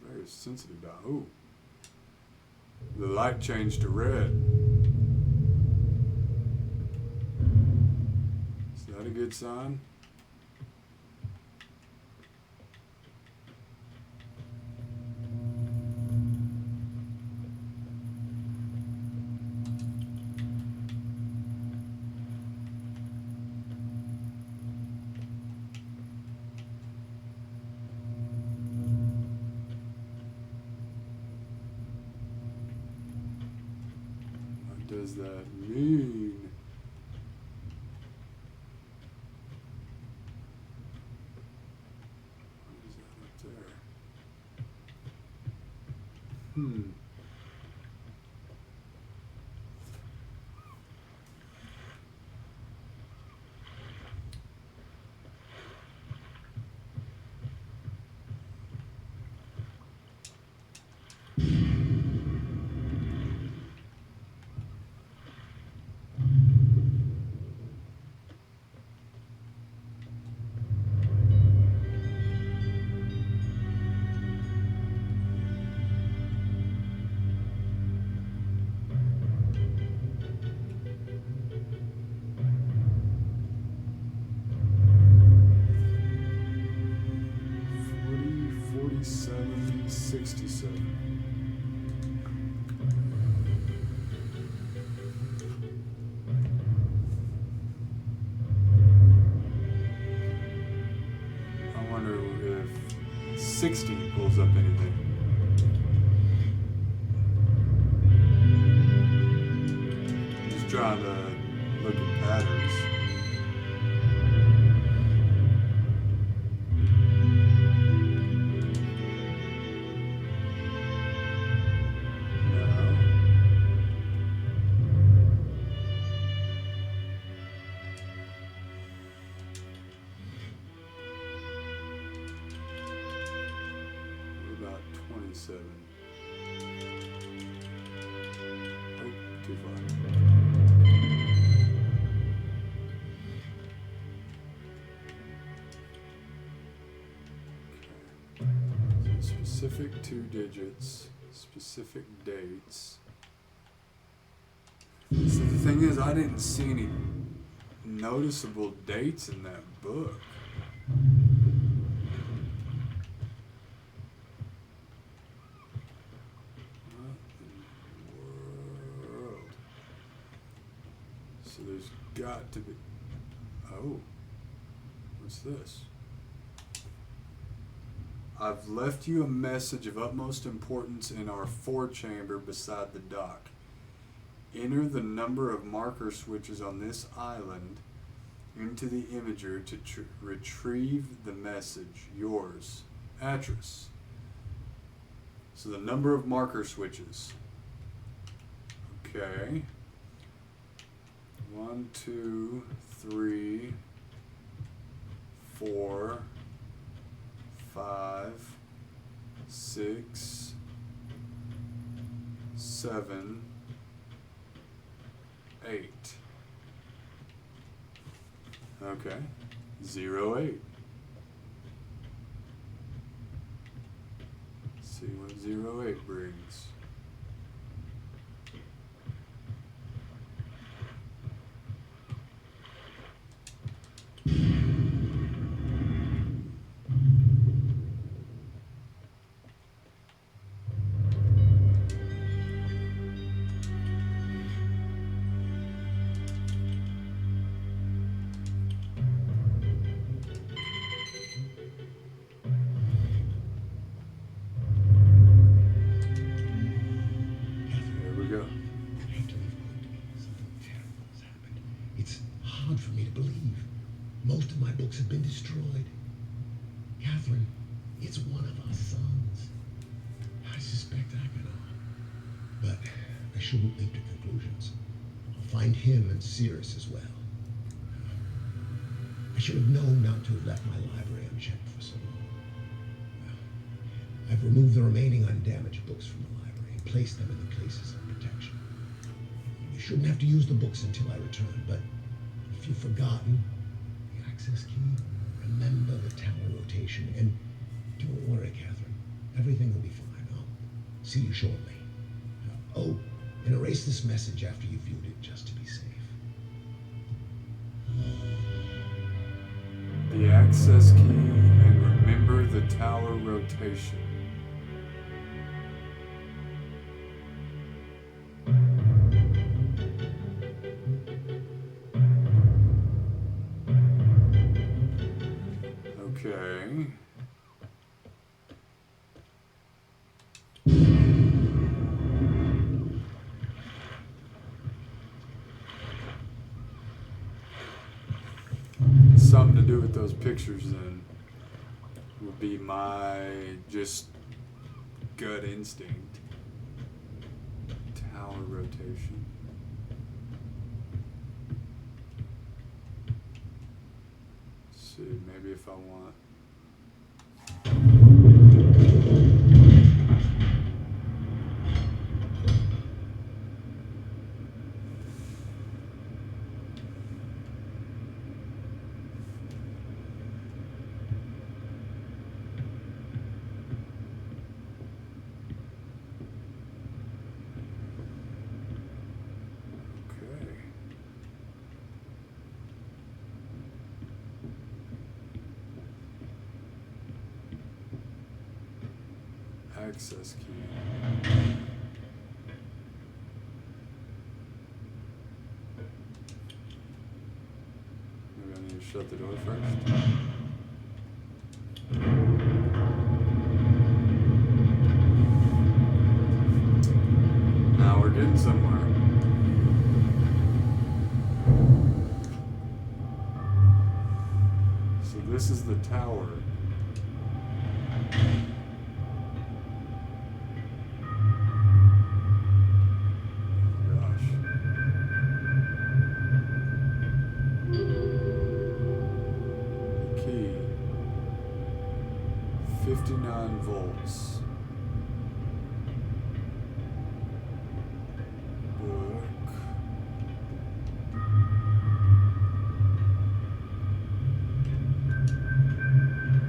Very sensitive dial. Ooh. The light changed to red. Is that a good sign? What does that mean? What is that up there? Hmm. Forty-seven, 67. I wonder if 60 pulls up anything. Just trying to look at patterns. What about 27? Oh, too far. Okay. So specific 2 digits, specific dates. So the thing is, I didn't see any noticeable dates in that book. What in the world? So there's got to be... Oh. What's this? I've left you a message of utmost importance in our 4 chamber beside the dock. Enter the number of marker switches on this island into the imager to retrieve the message. Yours, Atris. So the number of marker switches. Okay. 1, 2, 3, 4, 5, 6, 7, 8. Okay. 0, 8. Let's see what 0, 8 brings. It's hard for me to believe. Most of my books have been destroyed. Catherine, it's one of our sons. I suspect I cannot. But I shouldn't leap to conclusions. I'll find him and Cirrus as well. I should have known not to have left my library unchecked for so long. Well, I've removed the remaining undamaged books from the library and placed them in the places of protection. You shouldn't have to use the books until I return, but if you've forgotten the access key, remember the tower rotation, and don't worry, Catherine. Everything will be fine. I'll see you shortly. Oh, and erase this message after you've viewed it, just to be safe. The access key, and remember the tower rotation. Okay. Something to do with those pictures then would be my just gut instinct. Tower rotation. Let's see, maybe if I want. Access key. Maybe I need to shut the door first. Now we're getting somewhere. So this is the tower. Key 59 volts. Book.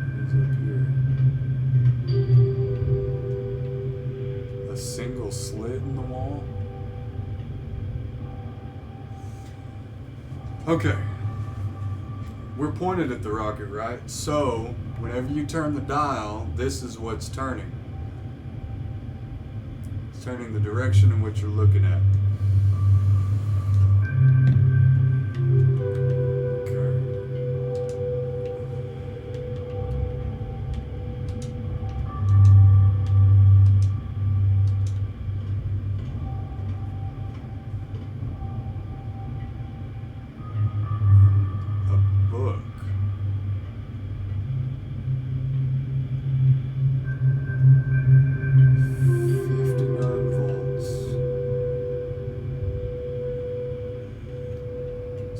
What is up here? A single slit in the wall? Okay. We're pointed at the rocket, right? So, whenever you turn the dial, this is what's turning. It's turning the direction in which you're looking at.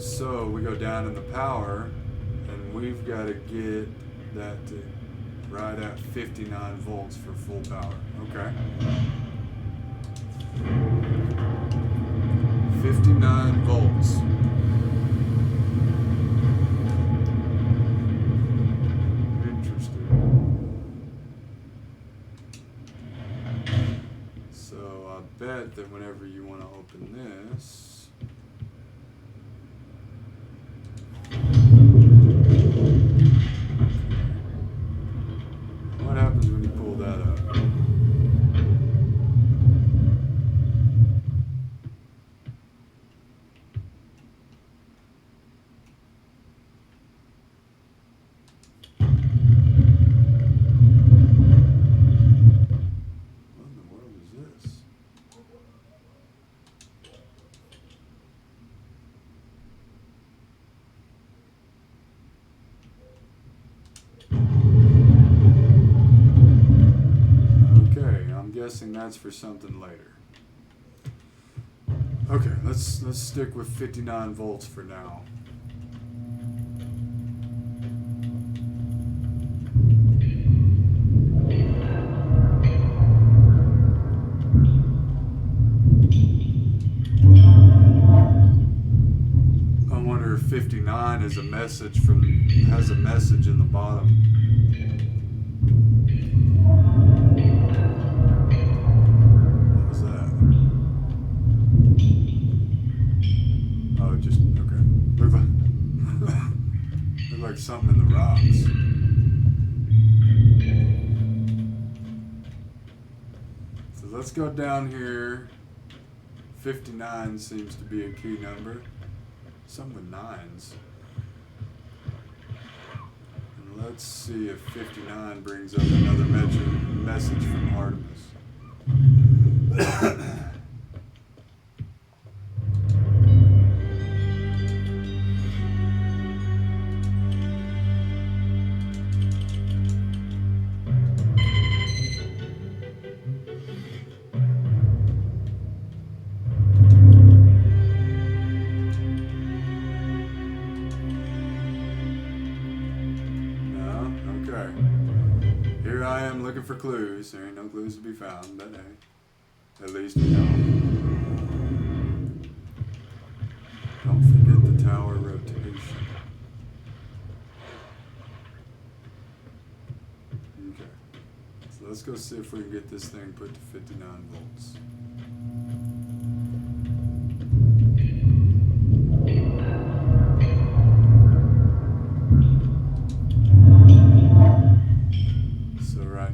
So we go down in the power, and we've got to get that to right at 59 volts for full power. Okay. 59 volts. Interesting. So I bet that whenever you want to open this, what happens when you pull that up? What in the world is this? Okay, I'm guessing that's for something later. Okay, let's stick with 59 volts for now. I wonder if 59 is a message has a message in the bottom. What was that? Oh, just okay. Looked like something in the rocks. So let's go down here. 59 seems to be a key number. Something with nines. And let's see if 59 brings up another message from Artemis. Here I am looking for clues. There ain't no clues to be found, but hey, at least we know. Don't forget the tower rotation. Okay, so let's go see if we can get this thing put to 59 volts.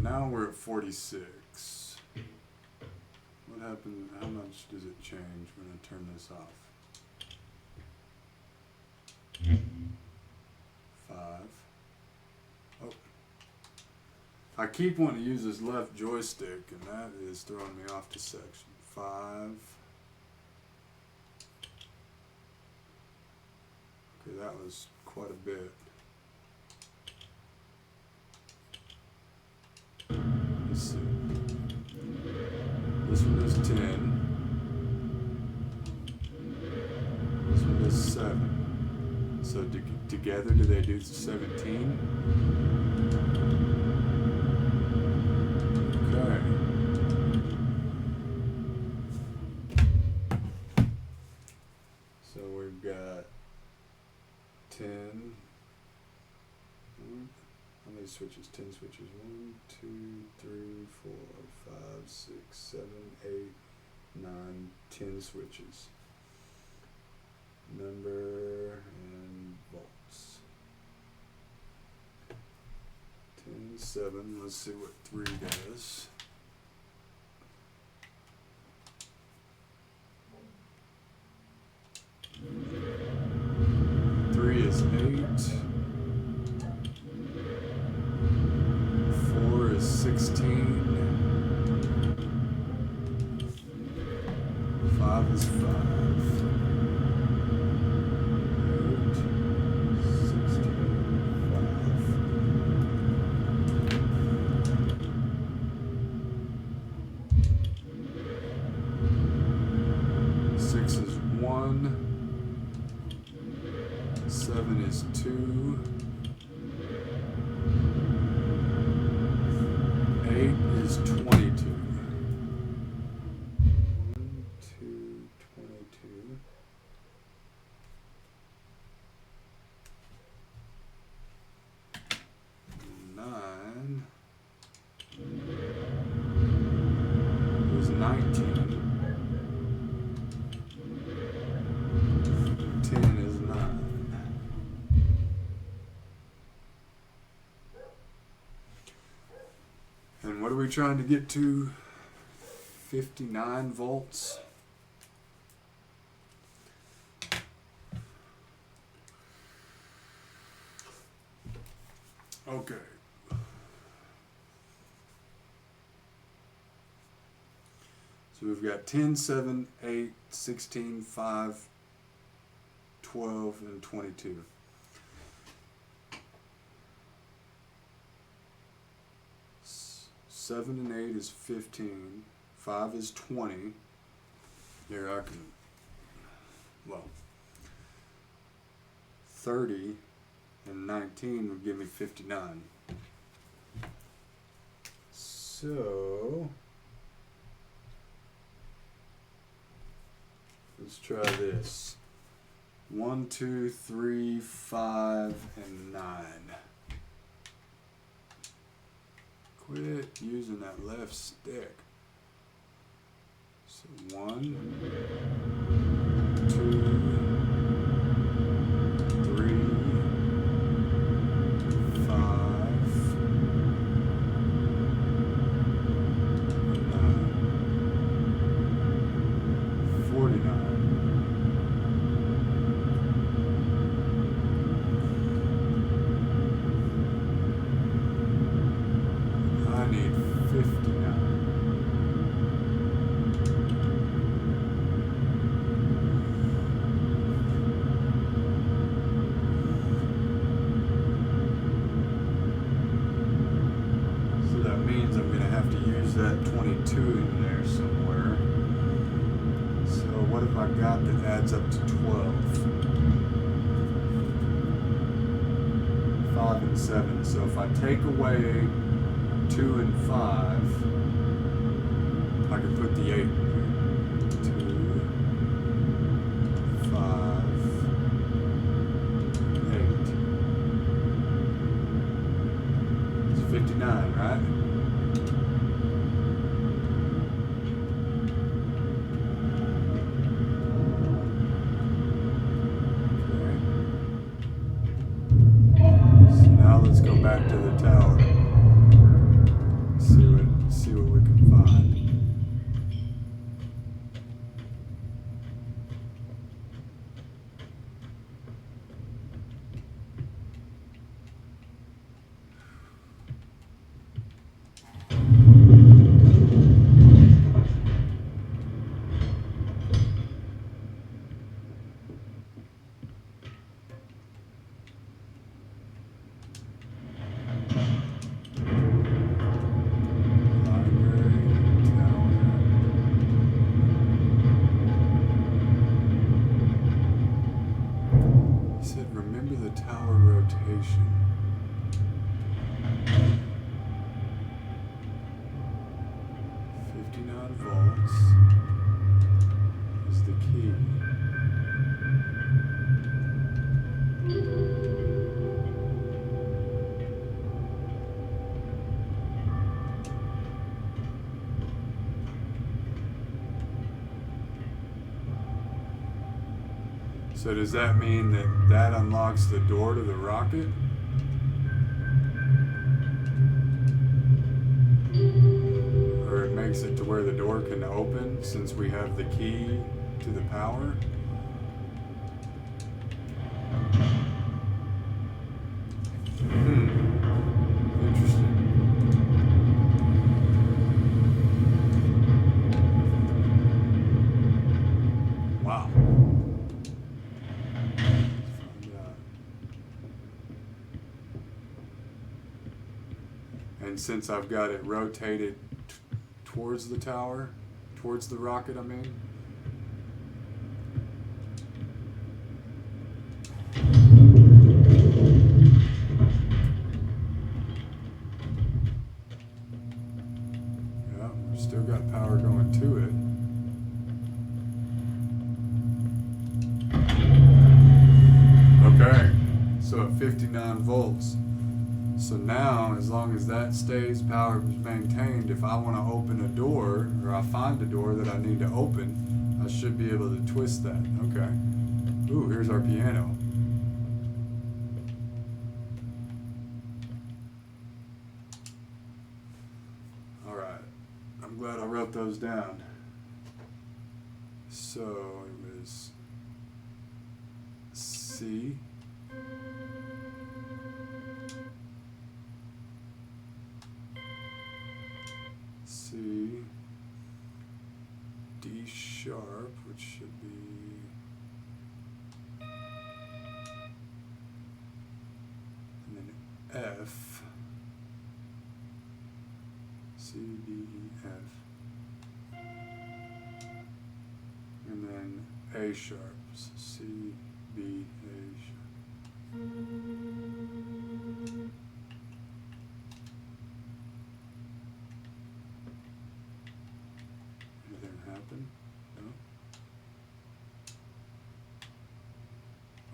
Now we're at 46. What happened? How much does it change when I turn this off? 5. Oh. I keep wanting to use this left joystick, and that is throwing me off the section. 5. Okay, that was quite a bit. Let's see. This one does 10. This one does 7. So together, do they do 17? Okay. So we've got 10. How many switches? 10 switches. 1, 2, 3, 4, 5, 6, 7, 8, 9, 10 switches. Number and volts. 10, 7. Let's see what 3 does. Three is 8. 4 is 16. 5 is 5. 8, 16, 5. 6 is 1. 7 is 2. 8 is 22. 1, 2, 22. what are we trying to get to? 59 volts. Okay. So we've got 10, 7, 8, 16, 5, 12, and 22. Seven and 8 is 15. 5 is 20. Here I can, well, 30 and 19 would give me 59. So, let's try this. 1, 2, 3, 5, and 9. Quit using that left stick. So 1, 2, 3, 5, 9, 49. I need 59. So that means I'm going to have to use that 22 in there somewhere. So what have I got that adds up to 12? 5 and 7. So if I take away 2 and 5, I can put the 8 in there. 2, 5, 8. It's 59, right? Okay. So now let's go back to the tower. See what we can find. Remember the tower rotation. Volts is the key. So does that mean that that unlocks the door to the rocket? Or it makes it to where the door can open since we have the key to the power? Interesting. Wow. And since I've got it rotated towards the tower, towards the rocket, I mean. Yeah, we've still got power going to it. Okay, so at 59 volts. So now, as long as that stays, power is maintained, if I want to open a door, or I find a door that I need to open, I should be able to twist that. Okay. Ooh, here's our piano. I'm glad I wrote those down. So it was C, C, D sharp, which should be and then F, C, D, E, F, and then A sharp, C, B, A sharp. Anything happen? No?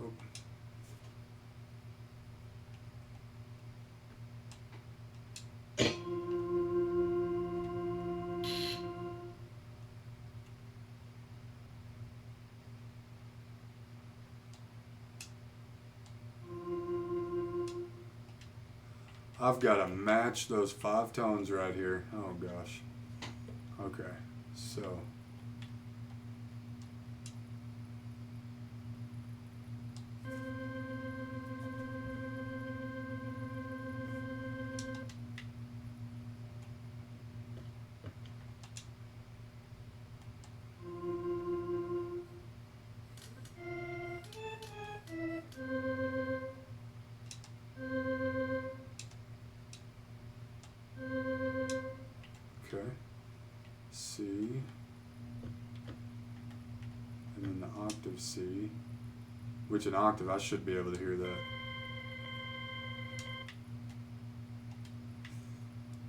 Oh. I've got to match those 5 tones right here. Oh gosh. Okay, so okay, C, and then the octave C, which an octave, I should be able to hear that.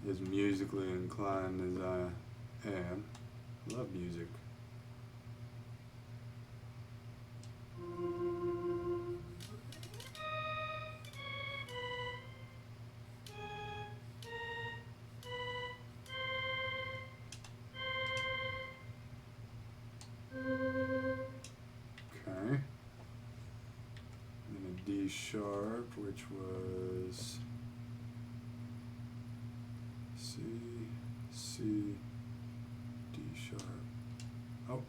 As musically inclined as I am, I love music. Okay. And then a D sharp, which was C, C, D sharp. Oh.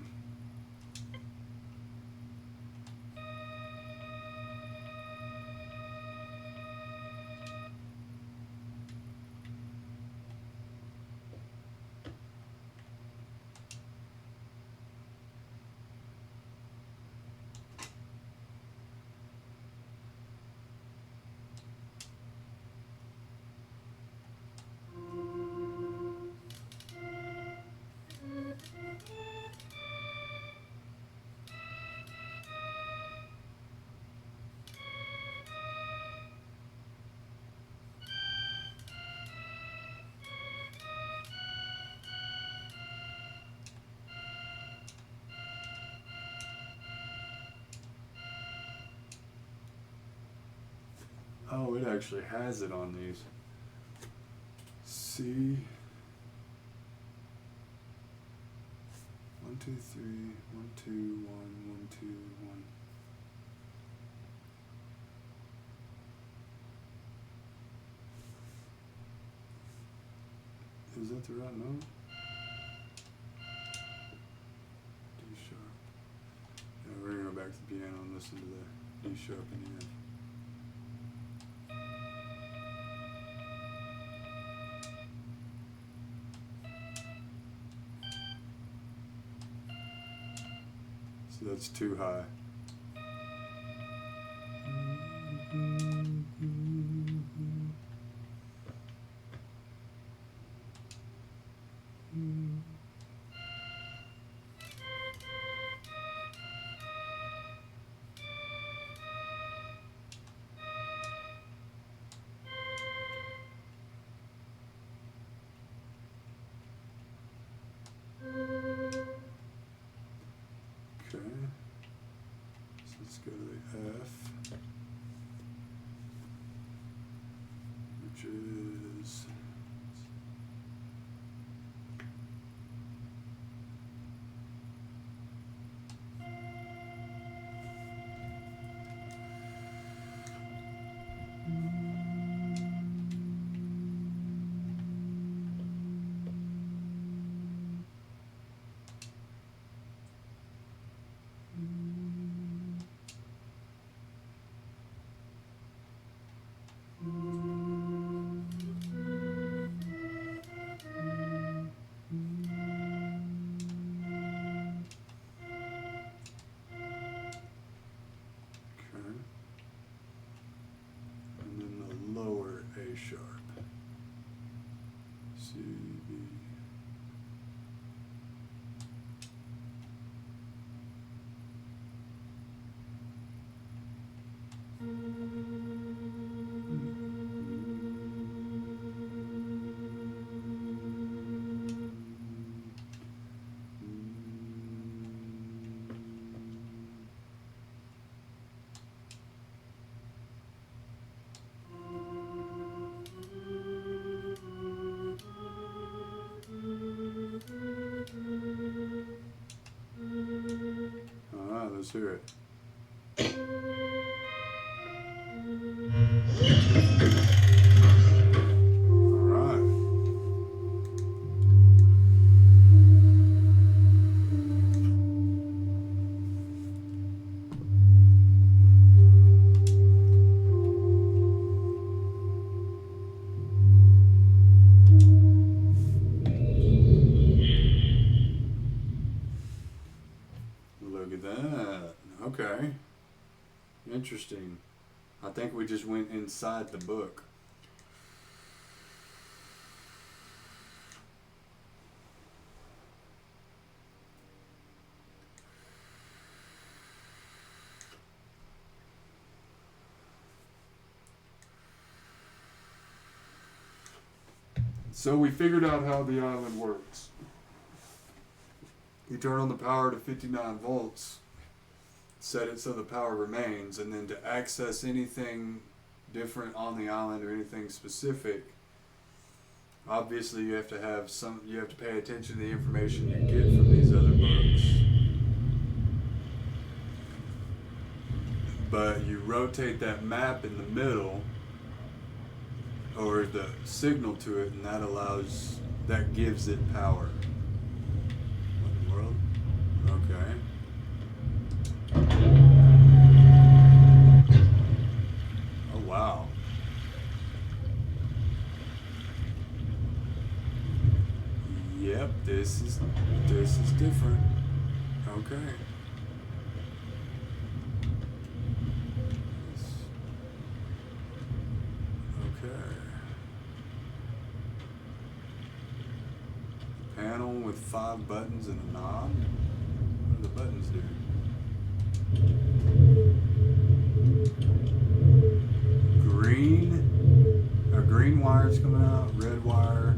Oh, it actually has it on these. C. 1, 2, 3, 1, 2, 1, 1, 2, 1. Is that the right note? D sharp. Yeah, we're gonna go back to the piano and listen to the D sharp and the F. So that's too high. Okay, so let's go to the F, which is Alright, let's hear it. Alright. Look at that. Okay. Interesting. I think we just went inside the book. So we figured out how the island works. You turn on the power to 59 volts, set it so the power remains, and then to access anything different on the island or anything specific, obviously you have to pay attention to the information you get from these other books. But you rotate that map in the middle, or the signal to it, and that gives it power. What in the world? Okay. Oh wow. Yep, this is different. Okay. Okay. Panel with 5 buttons and a knob. What do the buttons do? Green wire's coming out, red wire,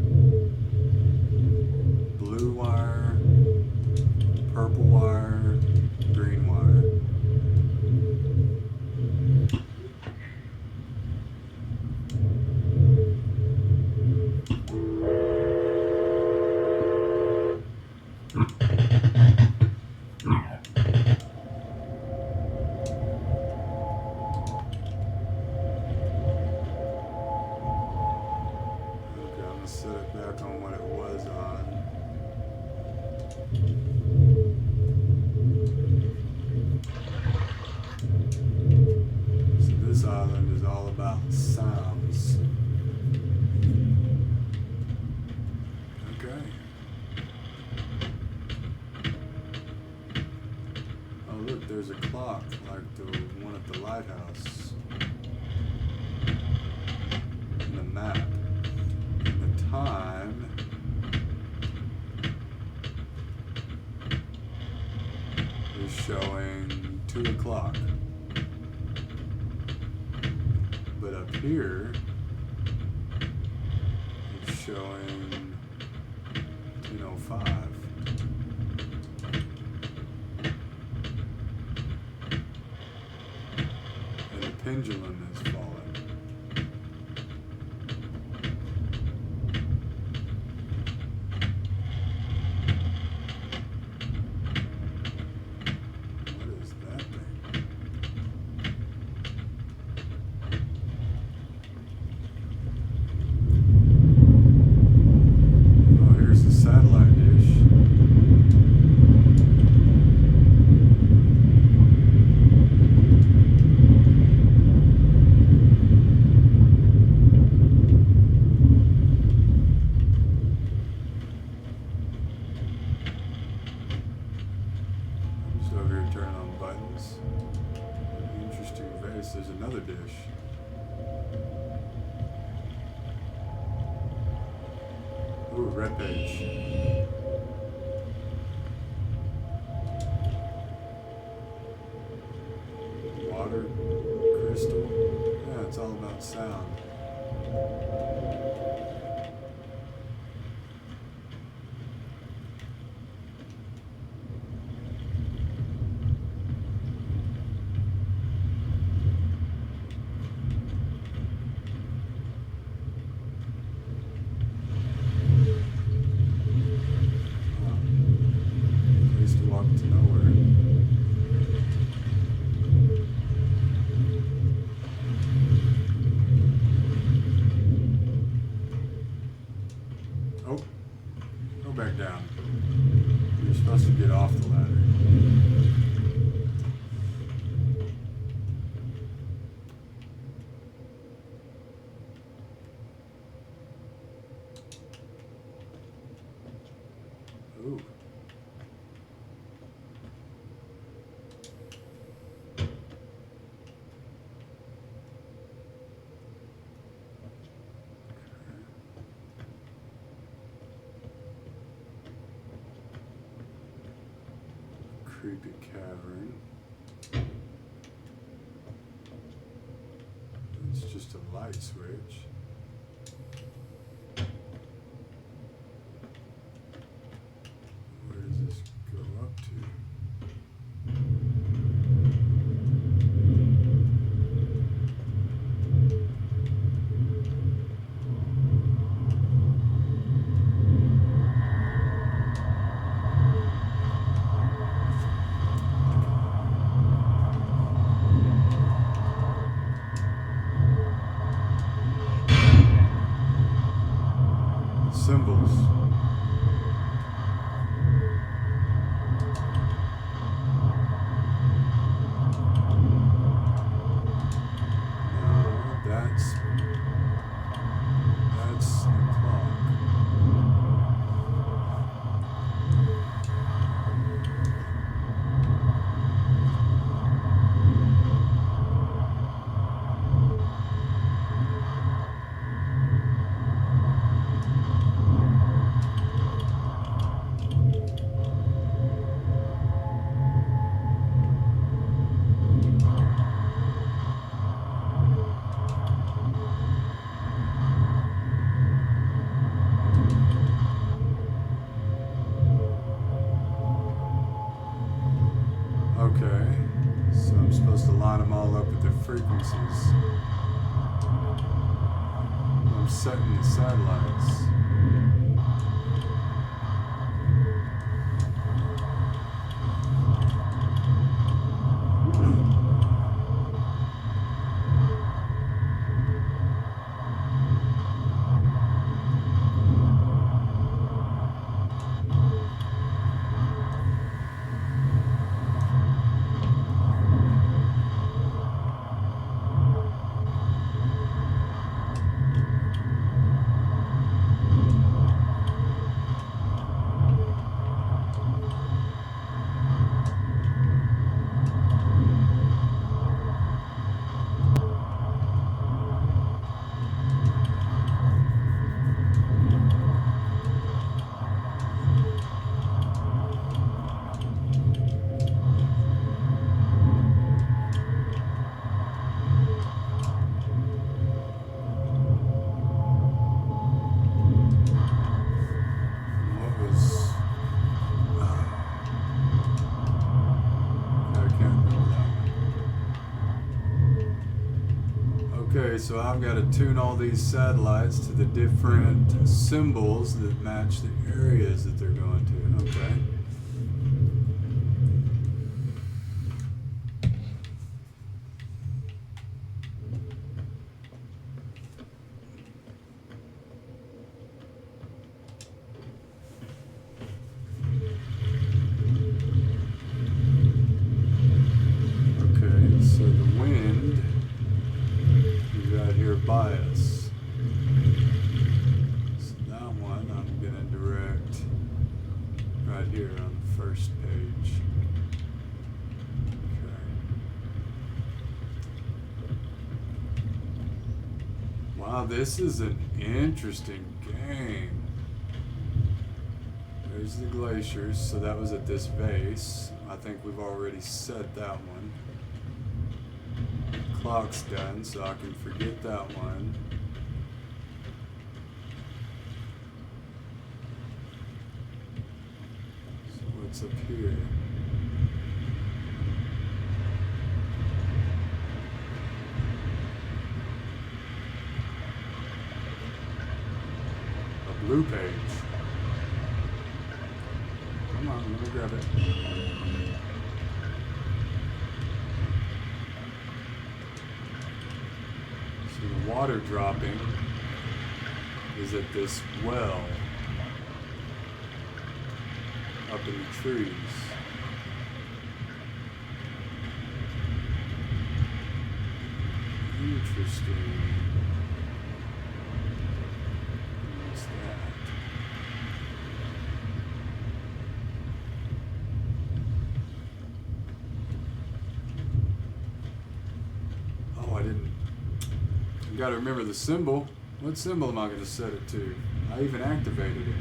blue wire, purple wire, green wire. Set it back on what it was on. So this island is all about sounds. Okay. Oh look, there's a clock like the one at the lighthouse. In the map. Time is showing 2 o'clock, but up here it's showing 10:05. And the pendulum is falling. Ooh, red page. Water crystal. Yeah, it's all about sound. Place to walk to nowhere. Oh, go back down. You're supposed to get off the ladder. Ooh. Creepy cavern. It's just a light switch. Where does this go up to? Symbols. No, that's the clock. Okay, so I'm supposed to line them all up with their frequencies. I'm setting the satellites. What was... I can't remember that one. Okay, so I've got to tune all these satellites to the different symbols that match the areas that they're going to. Okay. Okay, so the wind is right here by us. So that one I'm going to direct right here on the first page. Okay. Wow, this is an interesting game. There's the glaciers, so that was at this base. I think we've already said that one. Clock's done, so I can forget that one. So what's up here? A blue page. Come on, let me grab it. So the water dropping is at this well up in the trees. Interesting. What's that? Oh, I didn't. You gotta remember the symbol. What symbol am I gonna set it to? I even activated it.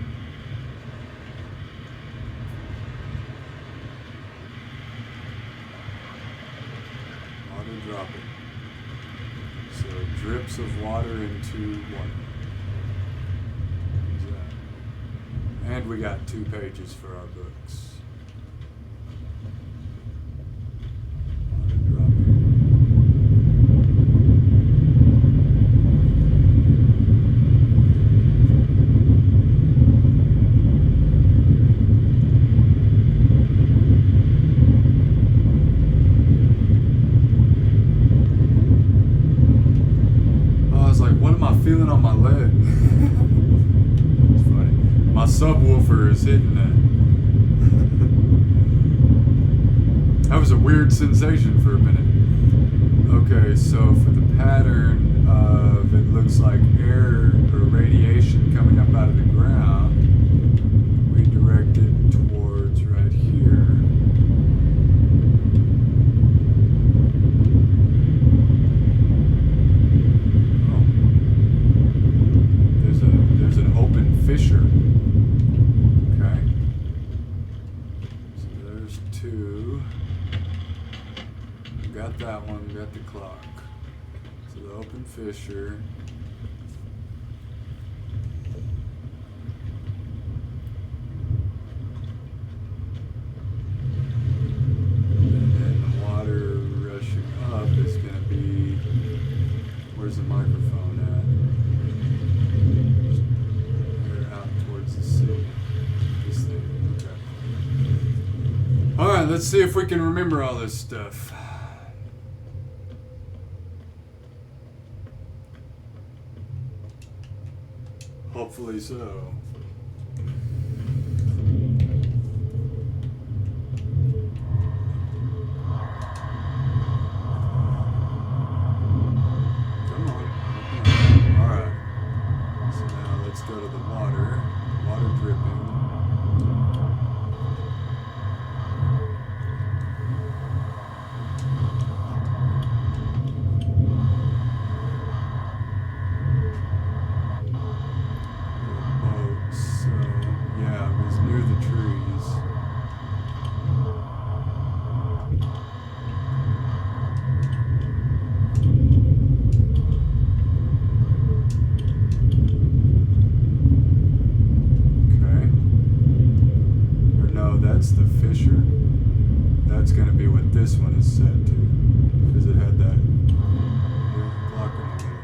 Water dropping. So drips of water into water. What's that? And we got 2 pages for our books. Water dropping. Feeling on my leg. It's funny. My subwoofer is hitting that. That was a weird sensation for a minute. Okay, so for the pattern of it looks like air or radiation coming up out of the ground, we direct it towards right here. Fissure. Okay. So there's 2. We got that one, we got the clock. So the open fissure. And then the water rushing up is going to be, where's the microphone at? This thing. Okay. Alright, let's see if we can remember all this stuff. Hopefully so. Come on. Alright. So now let's go to the water. Water dripping. Boats, so yeah, it was near the trees. That's the fissure. That's going to be what this one is set to, because it had that clock in the middle.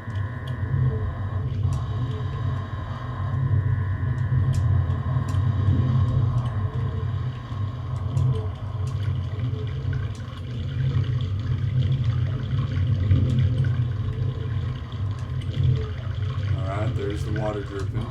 Alright, there's the water dripping.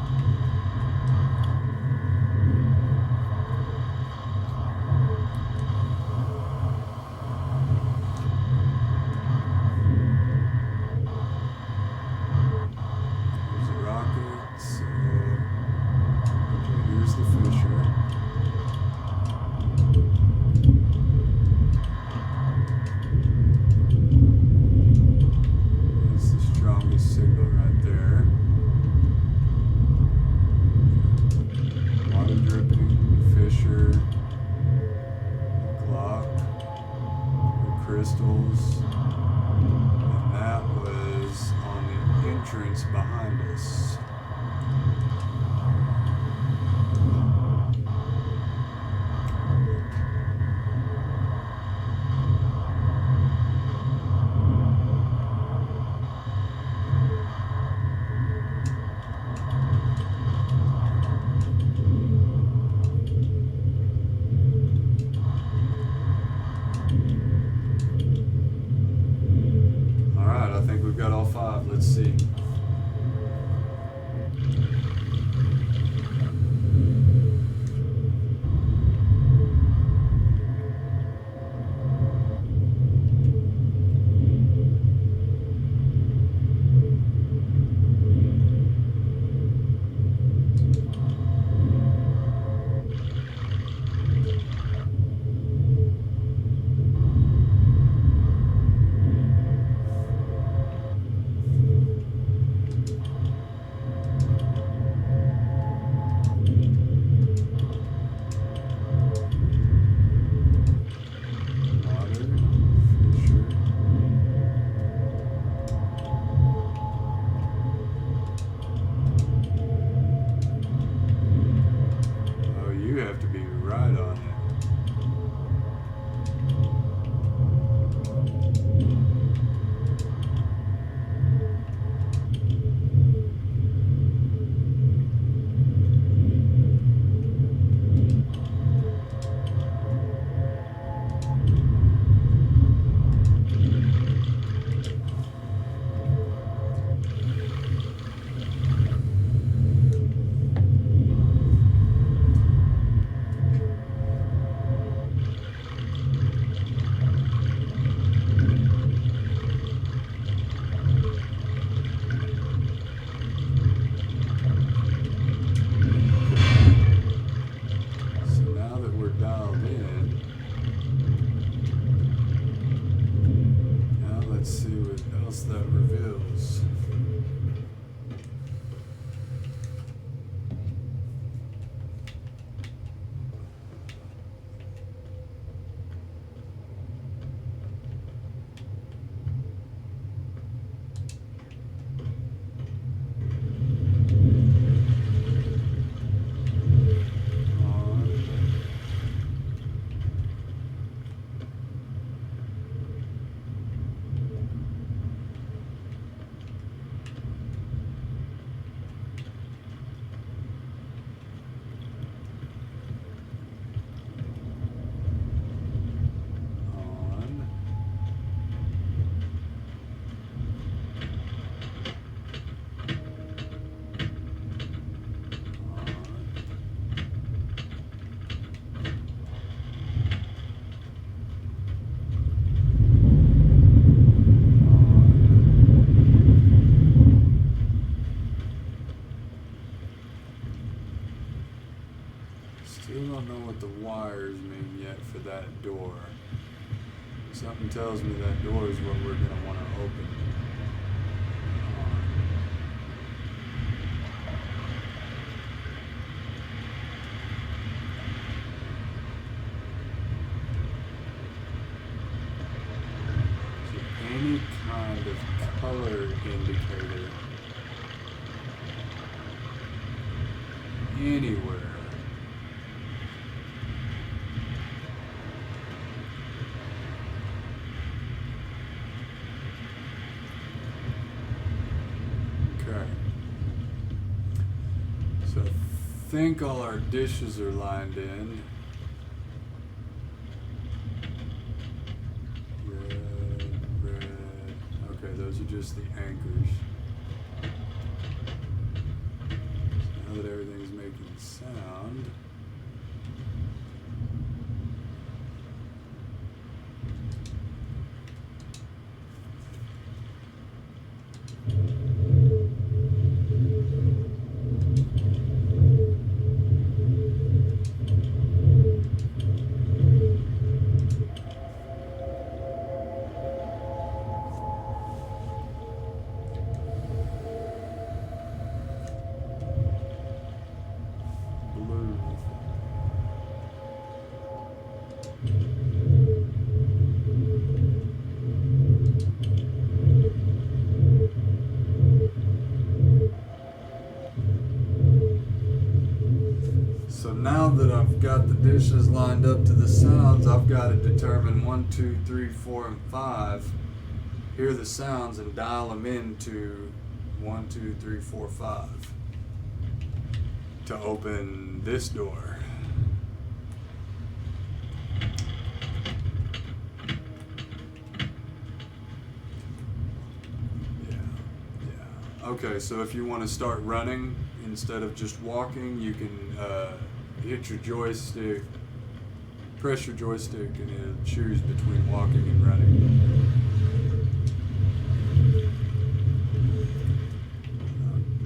Still don't know what the wires mean yet for that door. Something tells me that door is what we're going to want to open. So any kind of color indicator anywhere. So I think all our dishes are lined in. Red. Okay, those are just the anchors. So now that everything's making sound. So now that I've got the dishes lined up to the sounds, I've got to determine 1, 2, 3, 4, and 5. Hear the sounds and dial them into 1, 2, 3, 4, 5 to open this door. Okay, so if you want to start running instead of just walking, you can hit your joystick, press your joystick, and it'll choose between walking and running.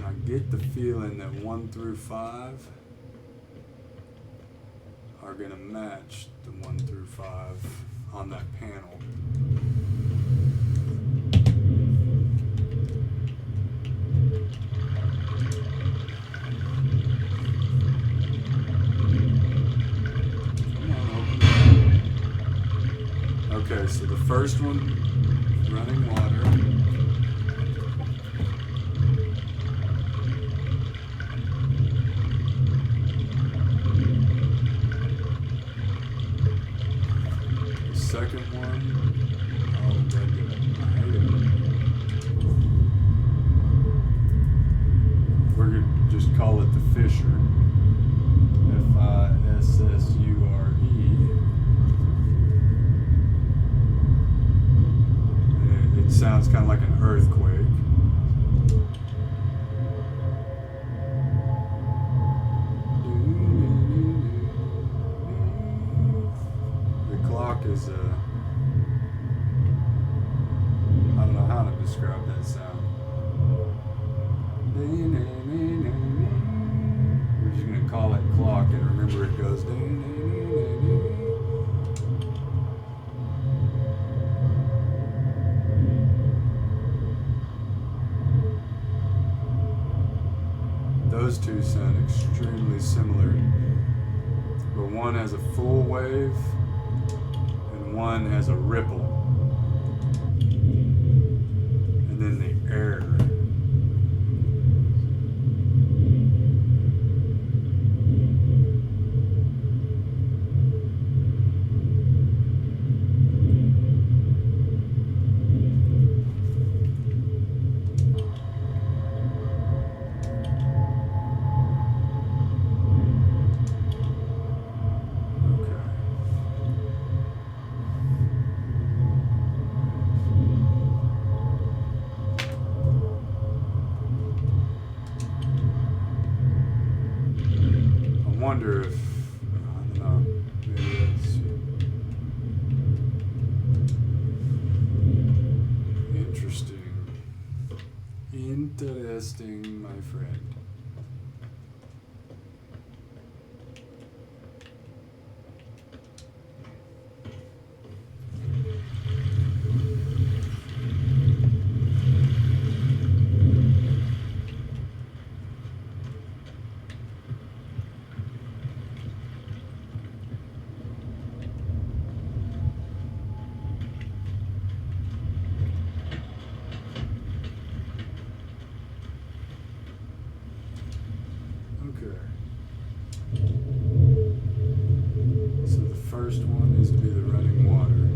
I get the feeling that 1 through 5 are going to match the 1 through 5 on that panel. Okay, so the first one, running water. The second one, oh, I hate it. We're going to just call it the Fisher. Fissure. It sounds kind of like an earthquake. The clock is I don't know how to describe that sound. We're just going to call it clock and remember it goes. Those two sound extremely similar, but one has a full wave and one has a ripple, and then the air. I wonder if, I don't know, maybe that's interesting, my friend. first one needs to be the running water.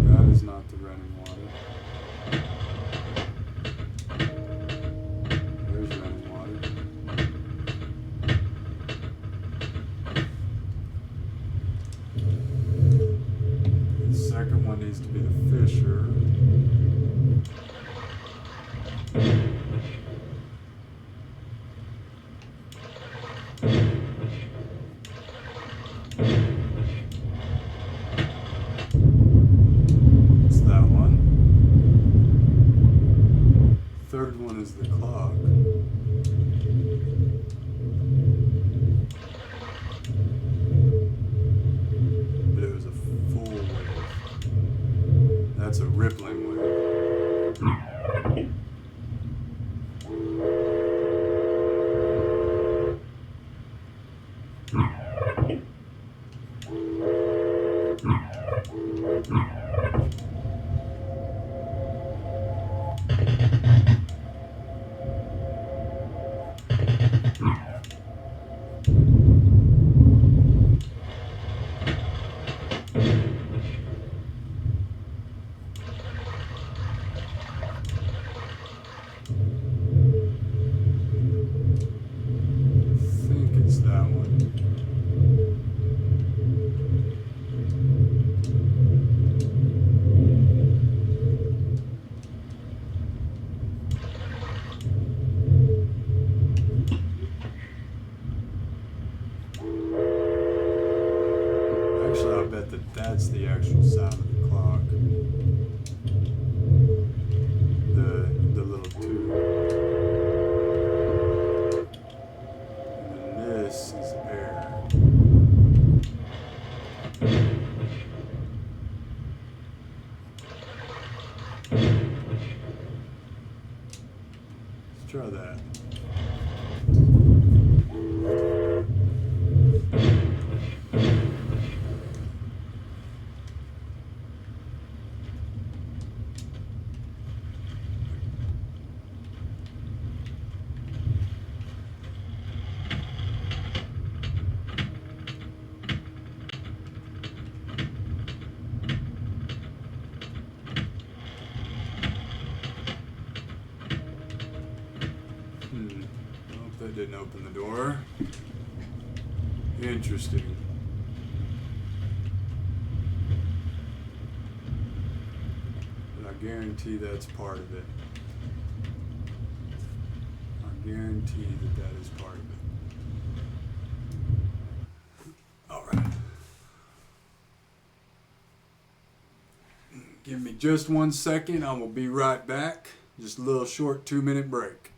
That is not the running water. There's running water. The second one needs to be the fisher. It's that one. Third one is the clock. But it was a full wave. That's a rippling wave. I think it's that one. Actually, I bet that that's the actual sound of the clock. The little tube. And then this is air. Let's try that. Nope, that didn't open the door. Interesting. But I guarantee that's part of it. I guarantee that that is part of it. Alright. Give me just 1 second. I will be right back. Just a little short 2-minute break.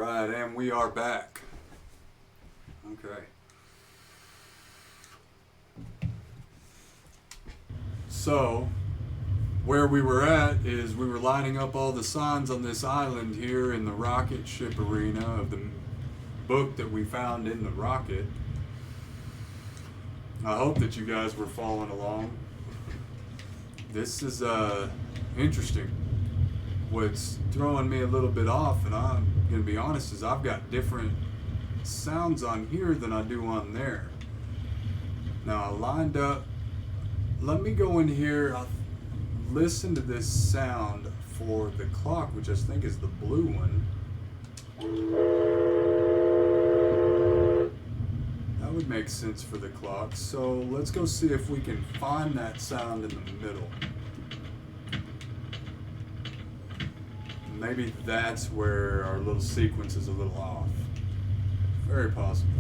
right, and we are back. Okay. So, where we were at is we were lining up all the signs on this island here in the rocket ship arena of the book that we found in the rocket. I hope that you guys were following along. This is interesting. What's throwing me a little bit off, and I'm going to be honest, is I've got different sounds on here than I do on there. Now I lined up. Let me go in here. I'll listen to this sound for the clock, which I think is the blue one. That would make sense for the clock. So let's go see if we can find that sound in the middle. Maybe that's where our little sequence is a little off. Very possible.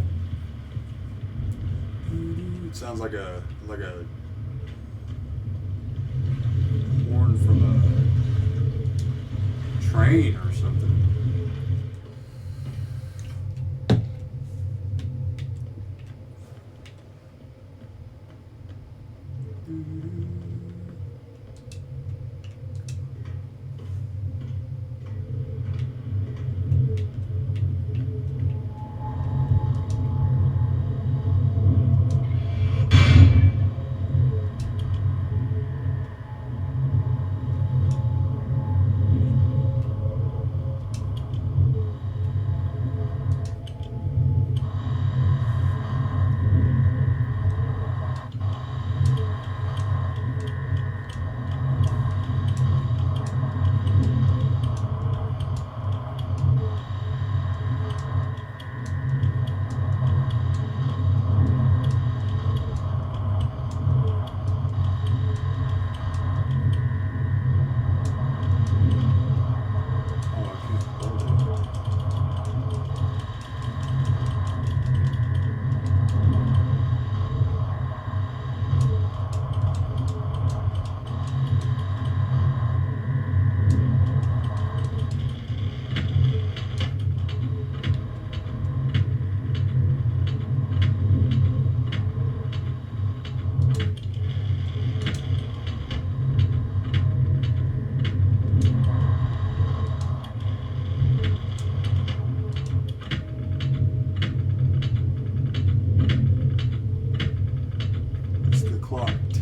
It sounds like a horn from a train or something.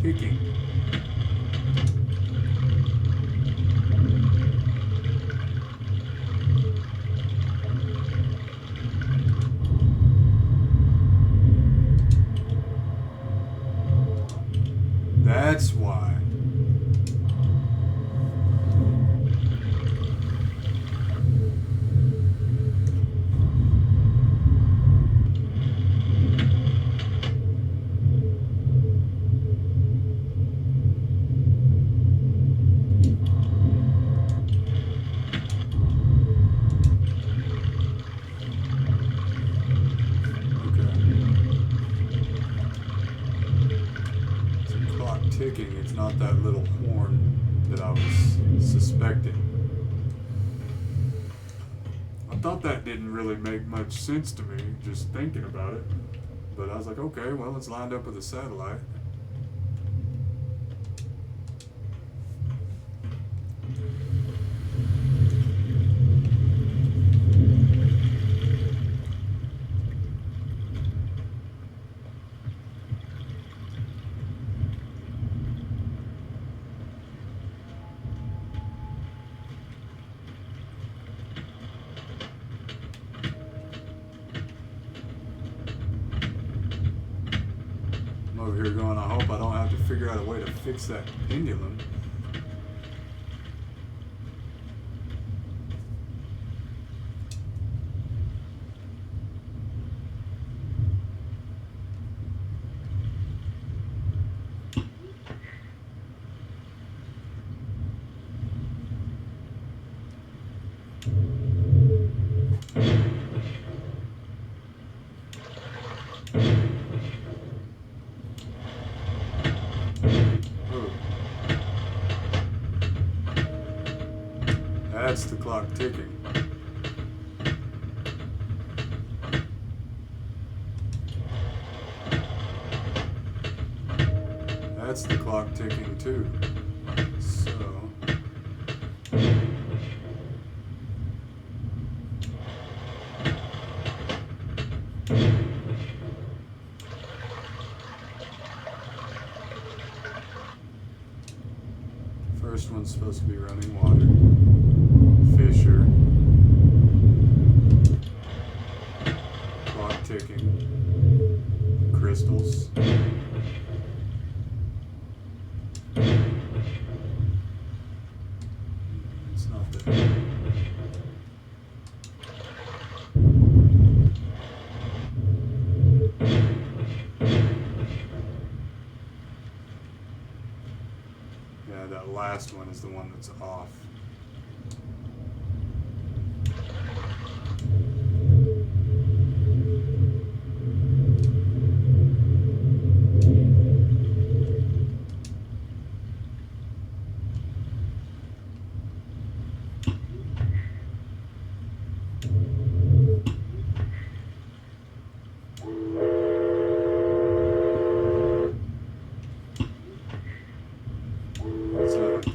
Ticking. That's why. Ticking. It's not that little horn that I was suspecting. I thought that didn't really make much sense to me, just thinking about it. But I was like, okay, well, it's lined up with a satellite. Over here going, I hope I don't have to figure out a way to fix that pendulum. That's the clock ticking. clock ticking too. So first one's supposed to be running water. Fisher. Clock ticking. Crystals. It's not there. Yeah, that last one is the one that's off. So that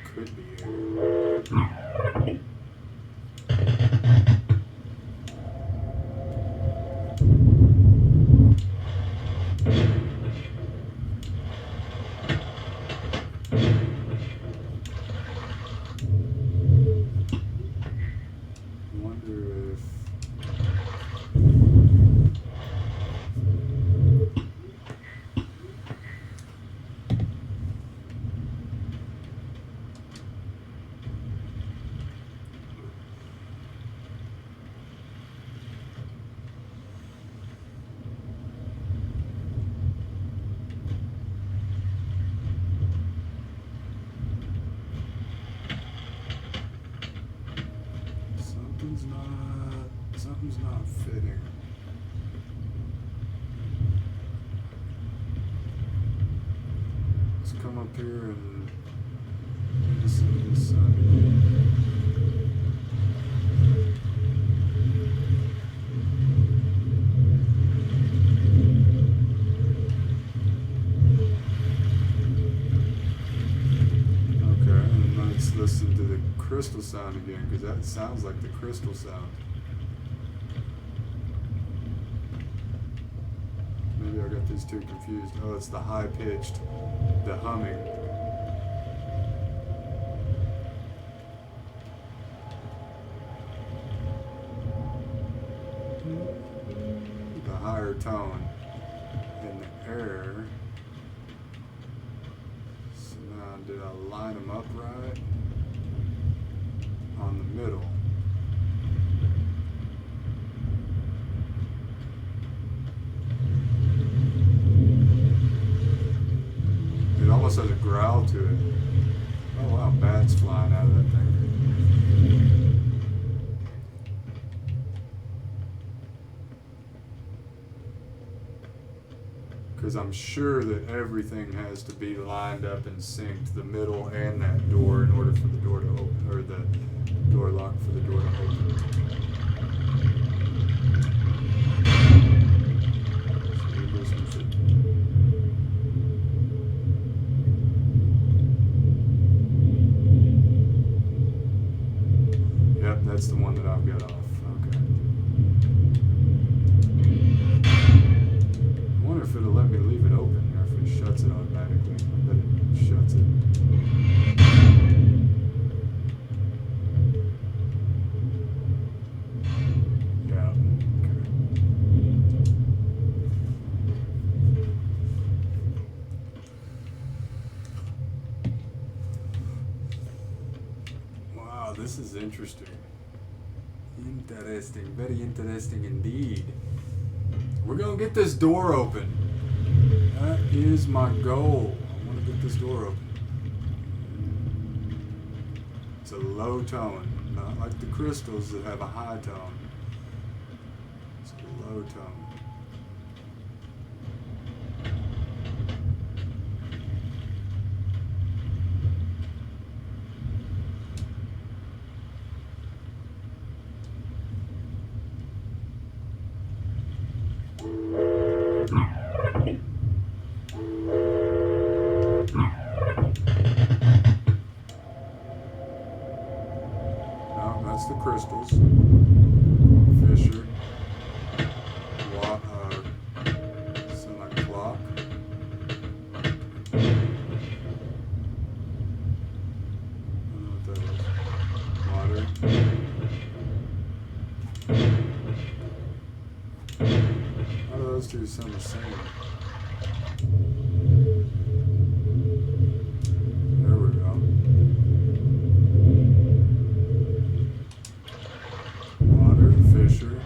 could be here. I wonder if something's not fitting. Let's come up here and listen to this side again. Okay, and let's listen to the crystal sound again, because that sounds like the crystal sound. Maybe I got these two confused. Oh, it's the high-pitched, the humming. The higher tone in the air. So now, did I line them up right? On the middle. It almost has a growl to it. Oh wow, bats flying out of that thing. Because I'm sure that everything has to be lined up and synced, the middle and that door, in order for the door to open, or the door lock for the door to open. So we listen to it. Yep, that's the one that I've got off. Okay. I wonder if it'll let me leave it open or if it shuts it automatically. I bet it shuts it. Yeah. Okay. Wow, this is interesting. Interesting, very interesting indeed. We're gonna get this door open. That is my goal. I want to get this door open. It's a low tone, not like the crystals that have a high tone. It's a low tone. the crystals. Fissure. Sound like a clock. I don't know what that is. Water. How do those two sound the same? There we go. Water, fissure.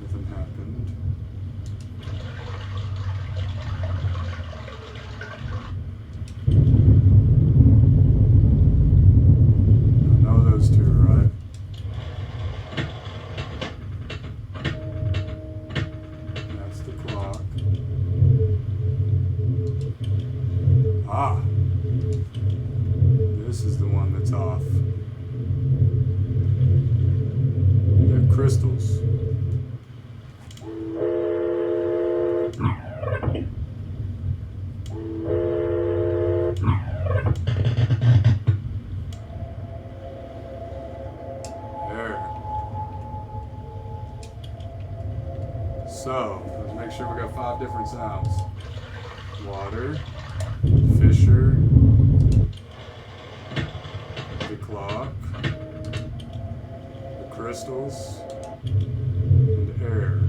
Nothing happened. I know those two are right. That's the clock. Ah! This is the one that's off. They're crystals. There. So, let's make sure we got 5 different sounds. Water, fissure, the clock, the crystals, and air.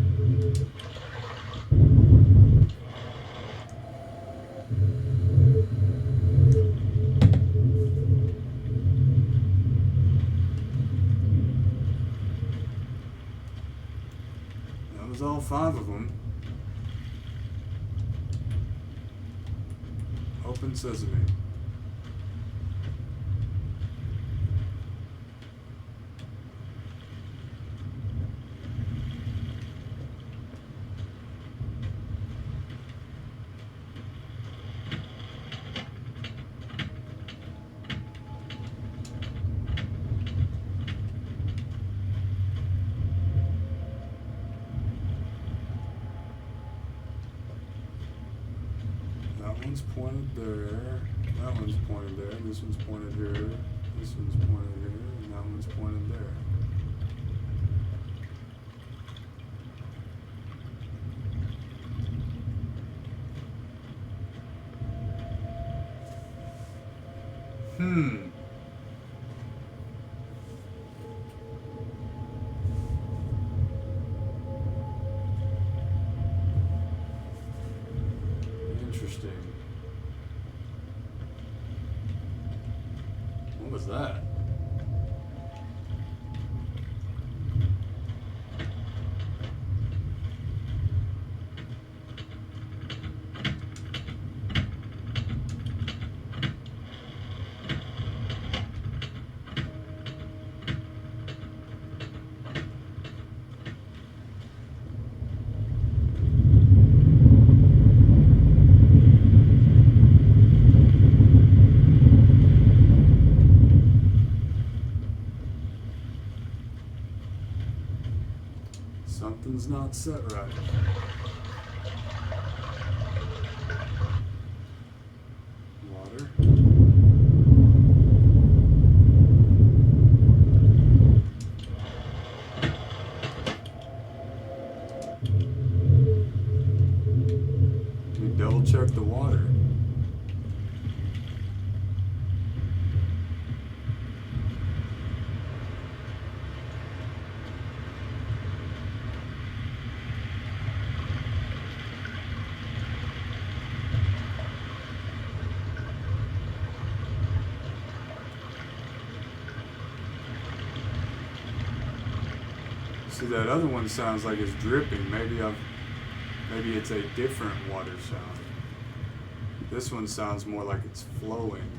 That was all 5 of them. Open sesame. That one's pointed there. That one's pointed there. This one's pointed here. This one's pointed here. And that one's pointed there. Interesting. What was that? Something's not set right. Water. We double check the water. See, that other one sounds like it's dripping. Maybe it's a different water sound. This one sounds more like it's flowing.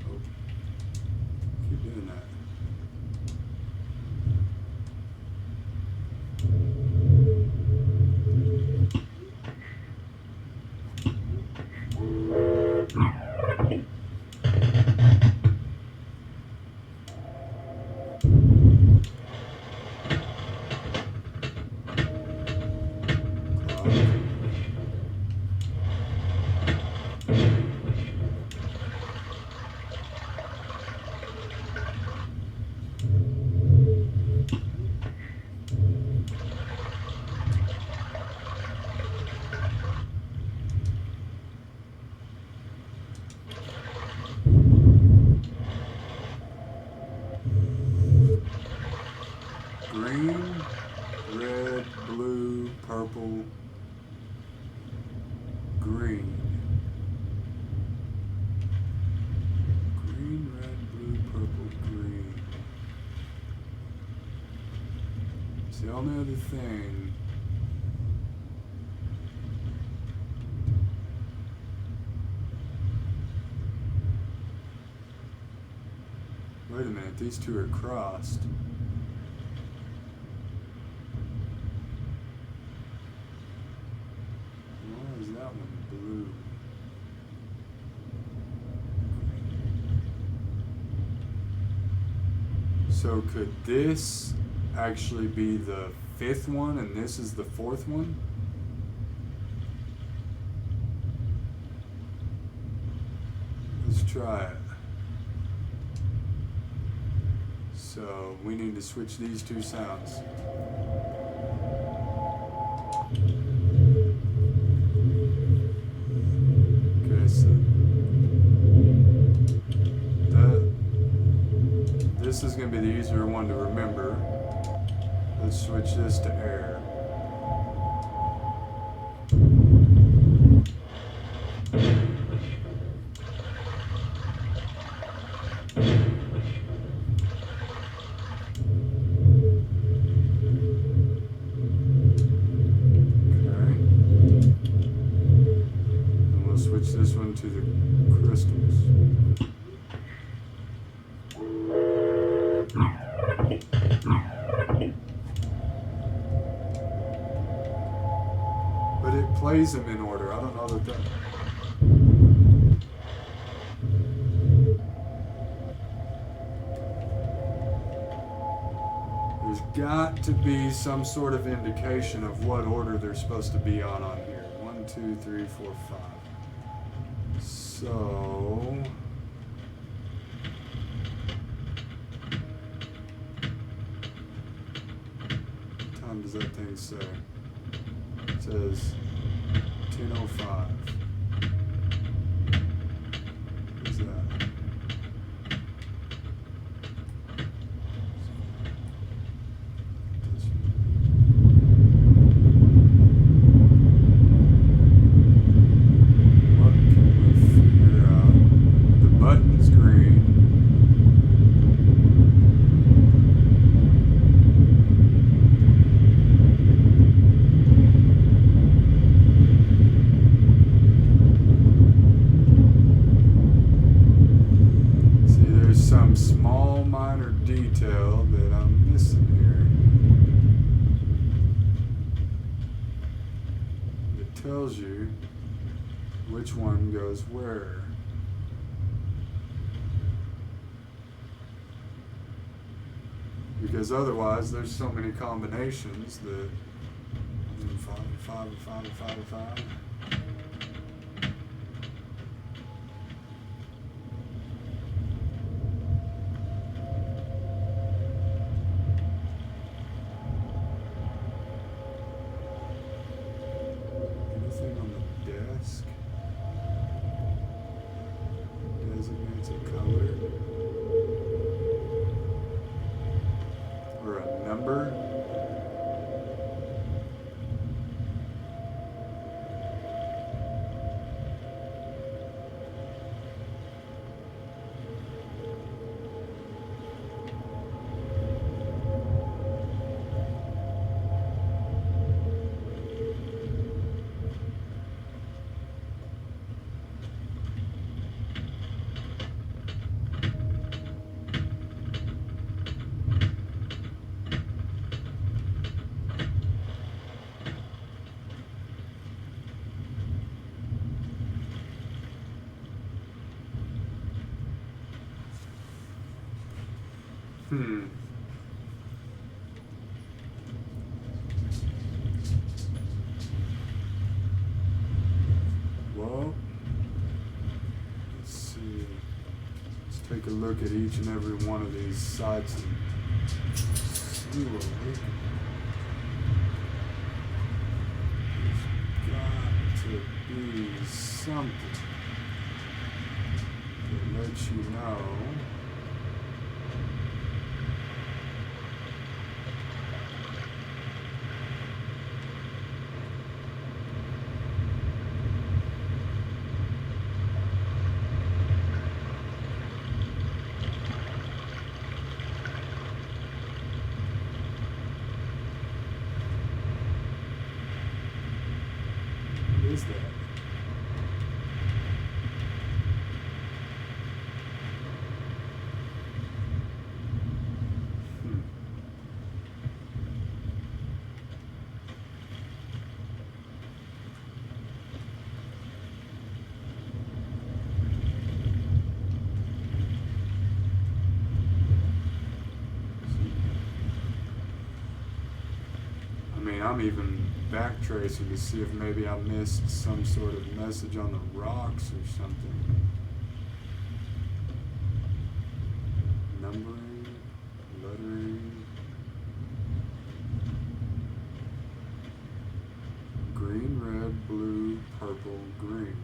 Oh, keep doing that. green. Green, red, blue, purple, green. It's the only other thing. Wait a minute, these two are crossed. Why is that one blue? So could this actually be the fifth one and this is the fourth one? Let's try it. So we need to switch these two sounds. Okay, so this is going to be the easier one to remember. Let's switch this to air. This one to the crystals. But it plays them in order. I don't know that There's got to be some sort of indication of what order they're supposed to be on here. 1, 2, 3, 4, 5. So, what time does that thing say? It says 10:05. What's that? Small minor detail that I'm missing here. It tells you which one goes where. Because otherwise there's so many combinations that 5 and 5 and 5 and 5 and 5. Designates a color or a number. Well, let's see. Let's take a look at each and every one of these sites and see what we can. There's got to be something that lets you know. mean, I'm even backtracing to see if maybe I missed some sort of message on the rocks or something. Numbering, lettering, green, red, blue, purple, green.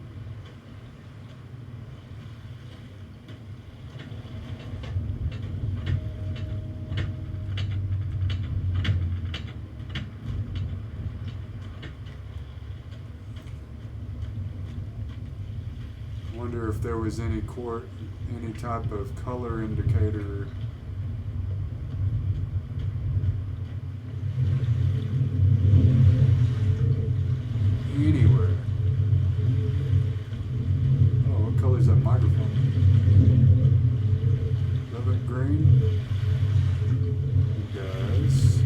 Wonder if there was any type of color indicator anywhere. Oh, what color is that microphone? Velvet green? It does.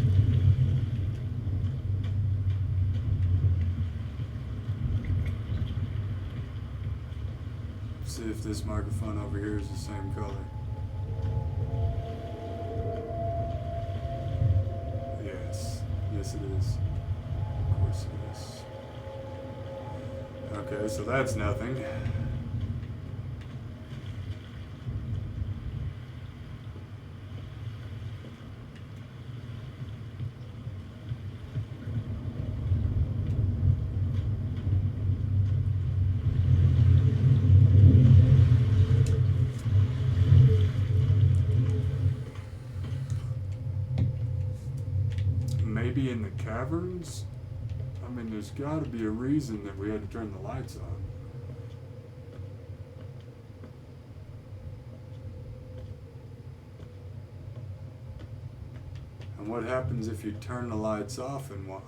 See if this microphone over here is the same color. Yes. Yes, it is. Of course it is. Okay, so that's nothing. Maybe in the caverns? I mean, there's got to be a reason that we had to turn the lights on. And what happens if you turn the lights off and walk?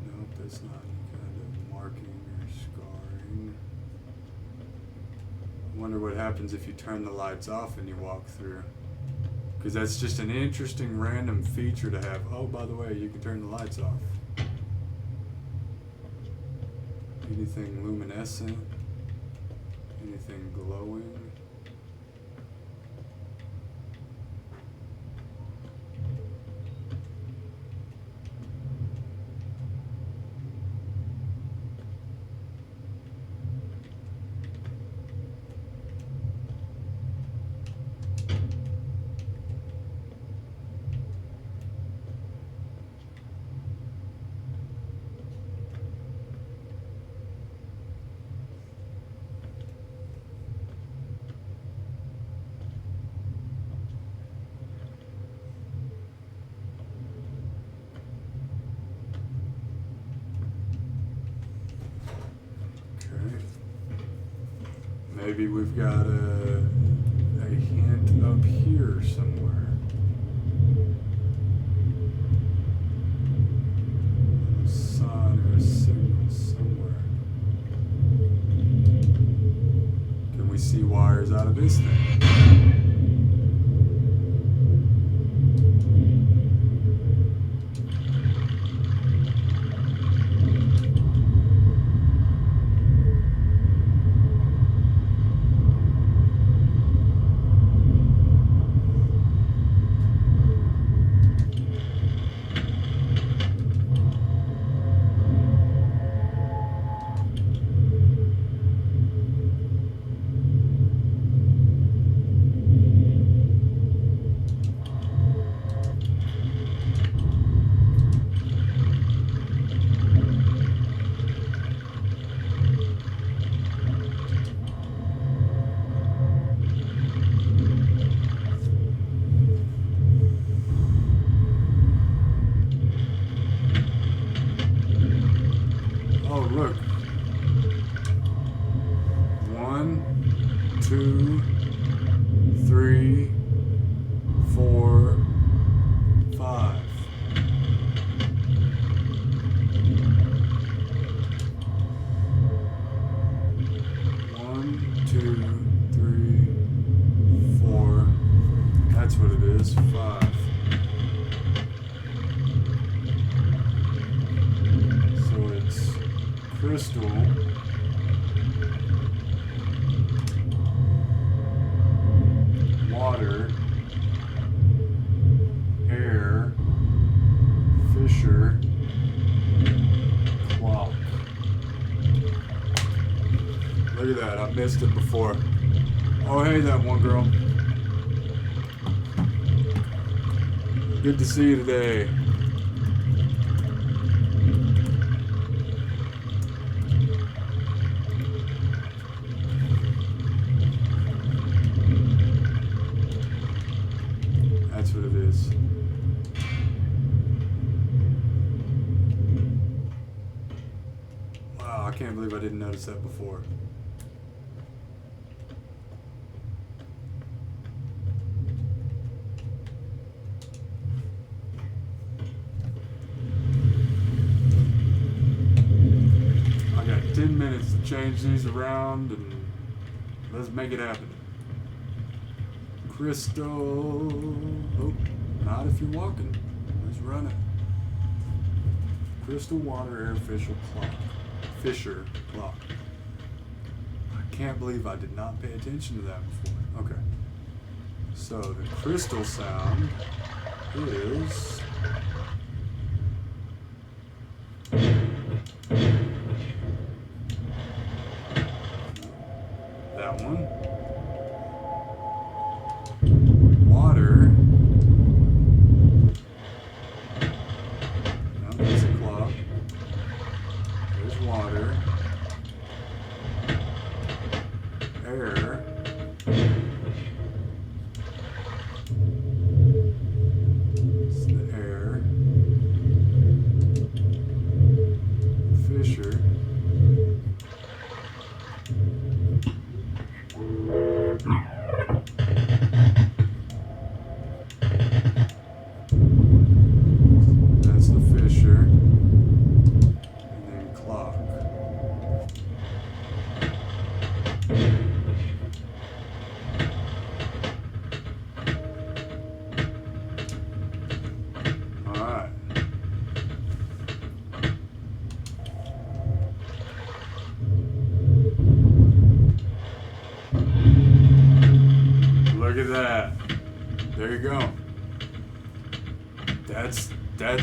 Nope, that's not any kind of marking or scarring. I wonder what happens if you turn the lights off and you walk through. Because that's just an interesting random feature to have. Oh, by the way, you can turn the lights off. Anything luminescent? Anything glowing? Maybe we've got a hint up here somewhere. A sign or a signal somewhere. Can we see wires out of this thing? Look. 1, 2, 3, 4, 5. One, two, three, four. That's what it is. 5. So it's crystal, water, air, fissure, Look at that. I missed it before. Oh, hey, that one girl. Good to see you today. That's what it is. Wow, I can't believe I didn't notice that before. I got 10 minutes to change these around and let's make it happen. Crystal. Oh, not if you're walking. Let's run it. Crystal water air Fisher clock. I can't believe I did not pay attention to that before. Okay. So the crystal sound is that one. Water. No, that's a clock. There's water. Air. It's the air. Fisher. That's the Fisher. And then clock. Alright. Look at that. There you go. That's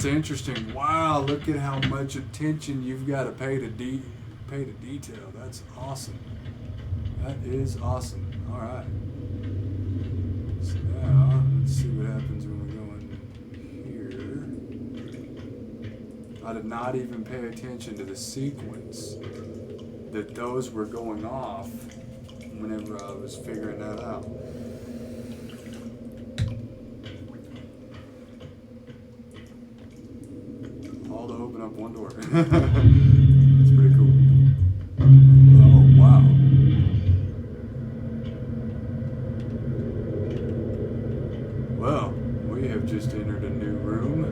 interesting. Wow, look at how much attention you've got to pay to detail. That's awesome. That is awesome. All right. So now let's see what happens when we go in here. I did not even pay attention to the sequence that those were going off whenever I was figuring that out. All to open up one door. It's pretty cool. Oh, wow. Well, we have just entered a new room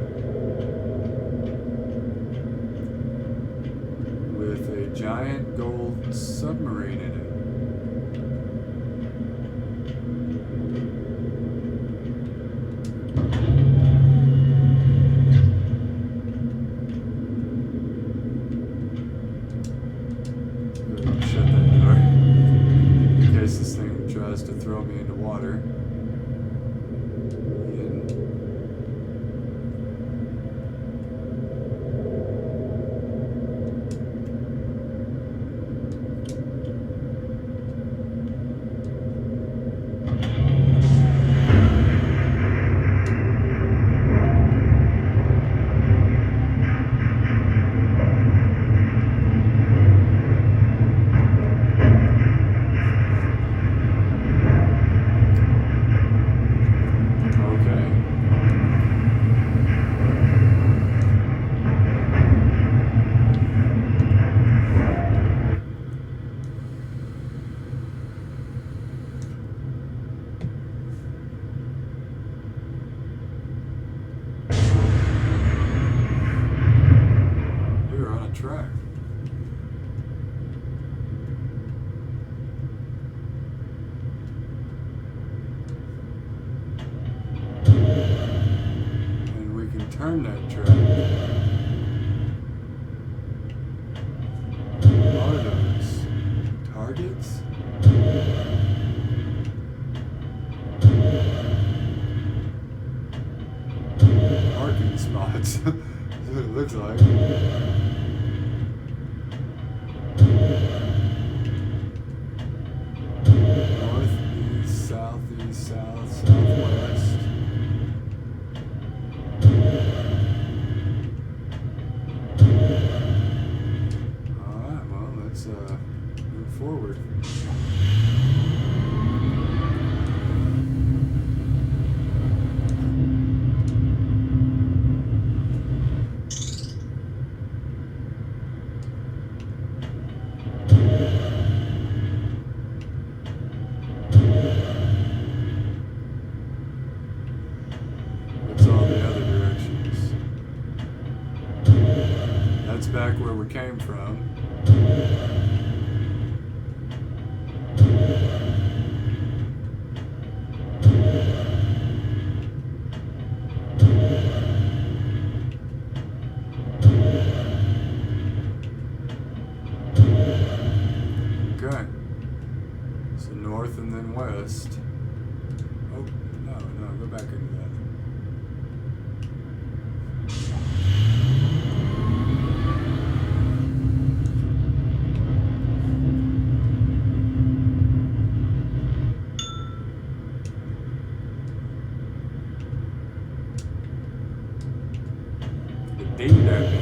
with a giant gold submarine in it. Shut that door in case this thing tries to throw me into water. Track. And we can turn that track. What are those? Targets? Parking spots. That's what it looks like. let's move forward. What's all the other directions? That's back where we came from. Okay. So north and then west. Oh, no, go back into that. It dinged at me.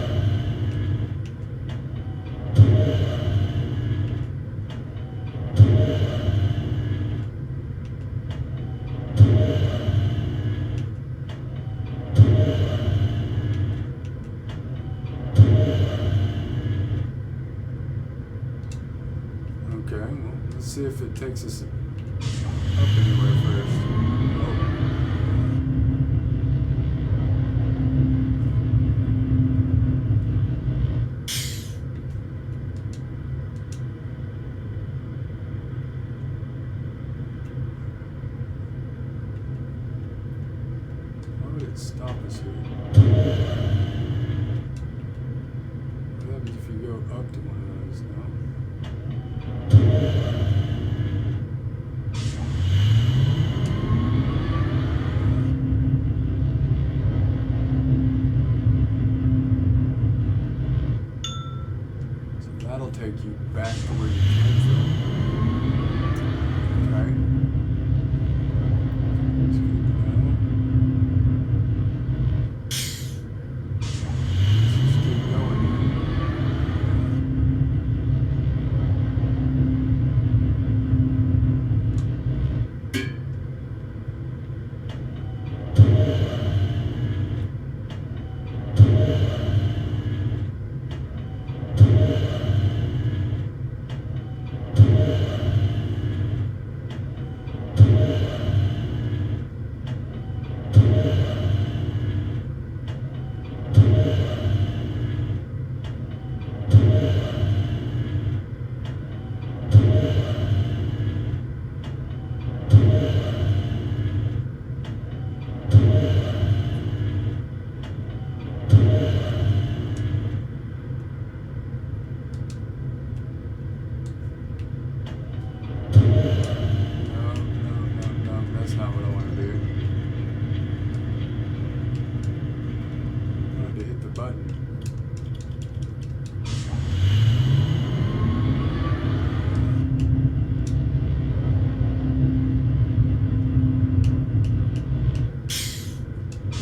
Okay, well, let's see if it takes us up anywhere first. Oh. Why would it stop us here? What happens if you go up to one of those? No? So that'll take you back to where you came from. Okay. Let's just keep going then. No, that's not what I want to do. I wanted to hit the button.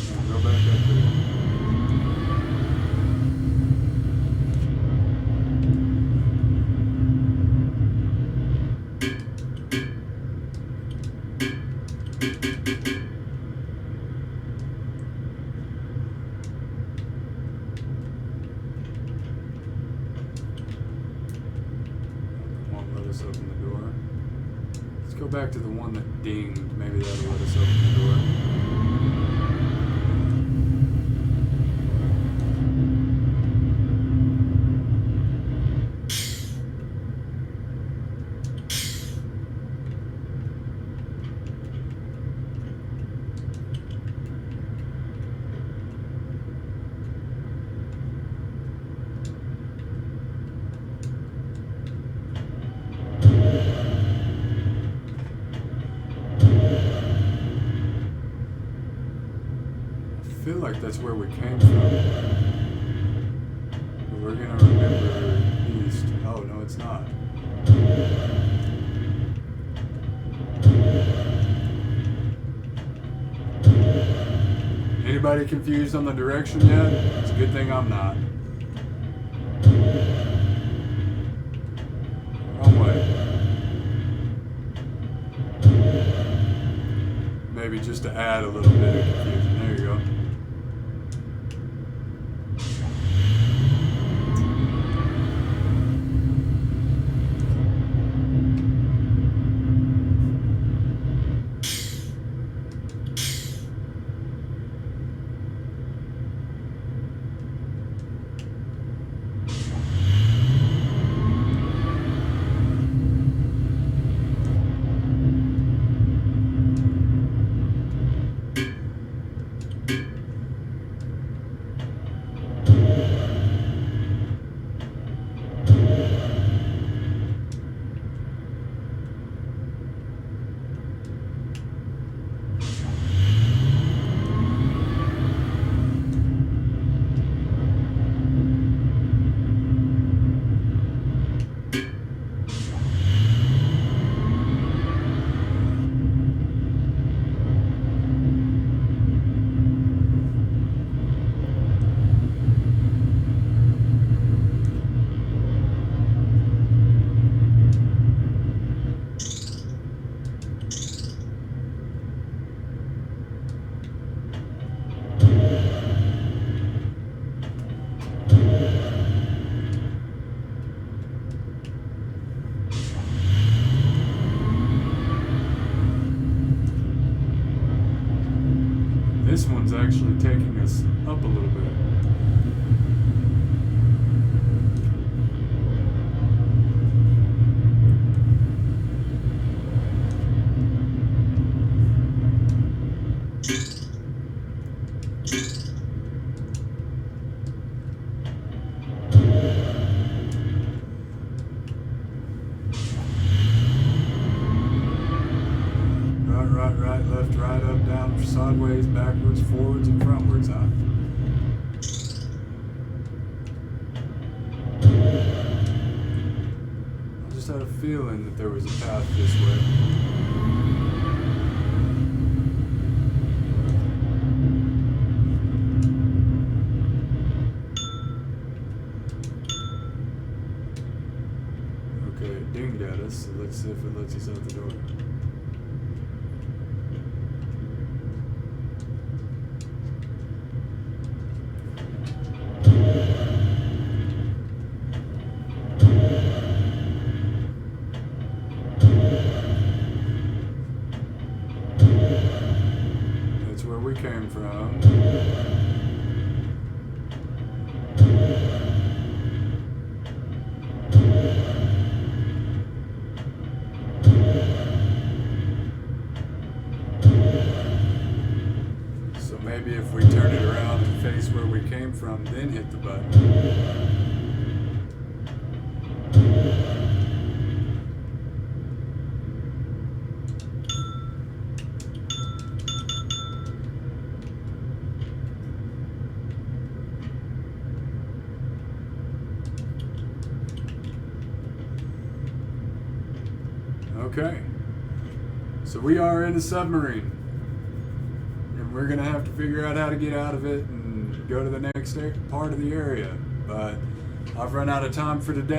Now go back up there. Won't let us open the door. Let's go back to the one that dinged. Maybe that'll let us open the door. I feel like that's where we came from. But we're gonna remember east. Oh, no, it's not. Anybody confused on the direction yet? It's a good thing I'm not. maybe just to add a little bit of confusion. There you go. This one's actually taking us up a little bit. Right, left, right, up, down, sideways, backwards, forwards, and frontwards, huh? I just had a feeling that there was a path this way. Okay, it dinged at us, so let's see if it lets us out the door. Where we came from. So maybe if we turn it around and face where we came from, then hit the button. Okay, so we are in a submarine, and we're gonna have to figure out how to get out of it and go to the next part of the area, but I've run out of time for today.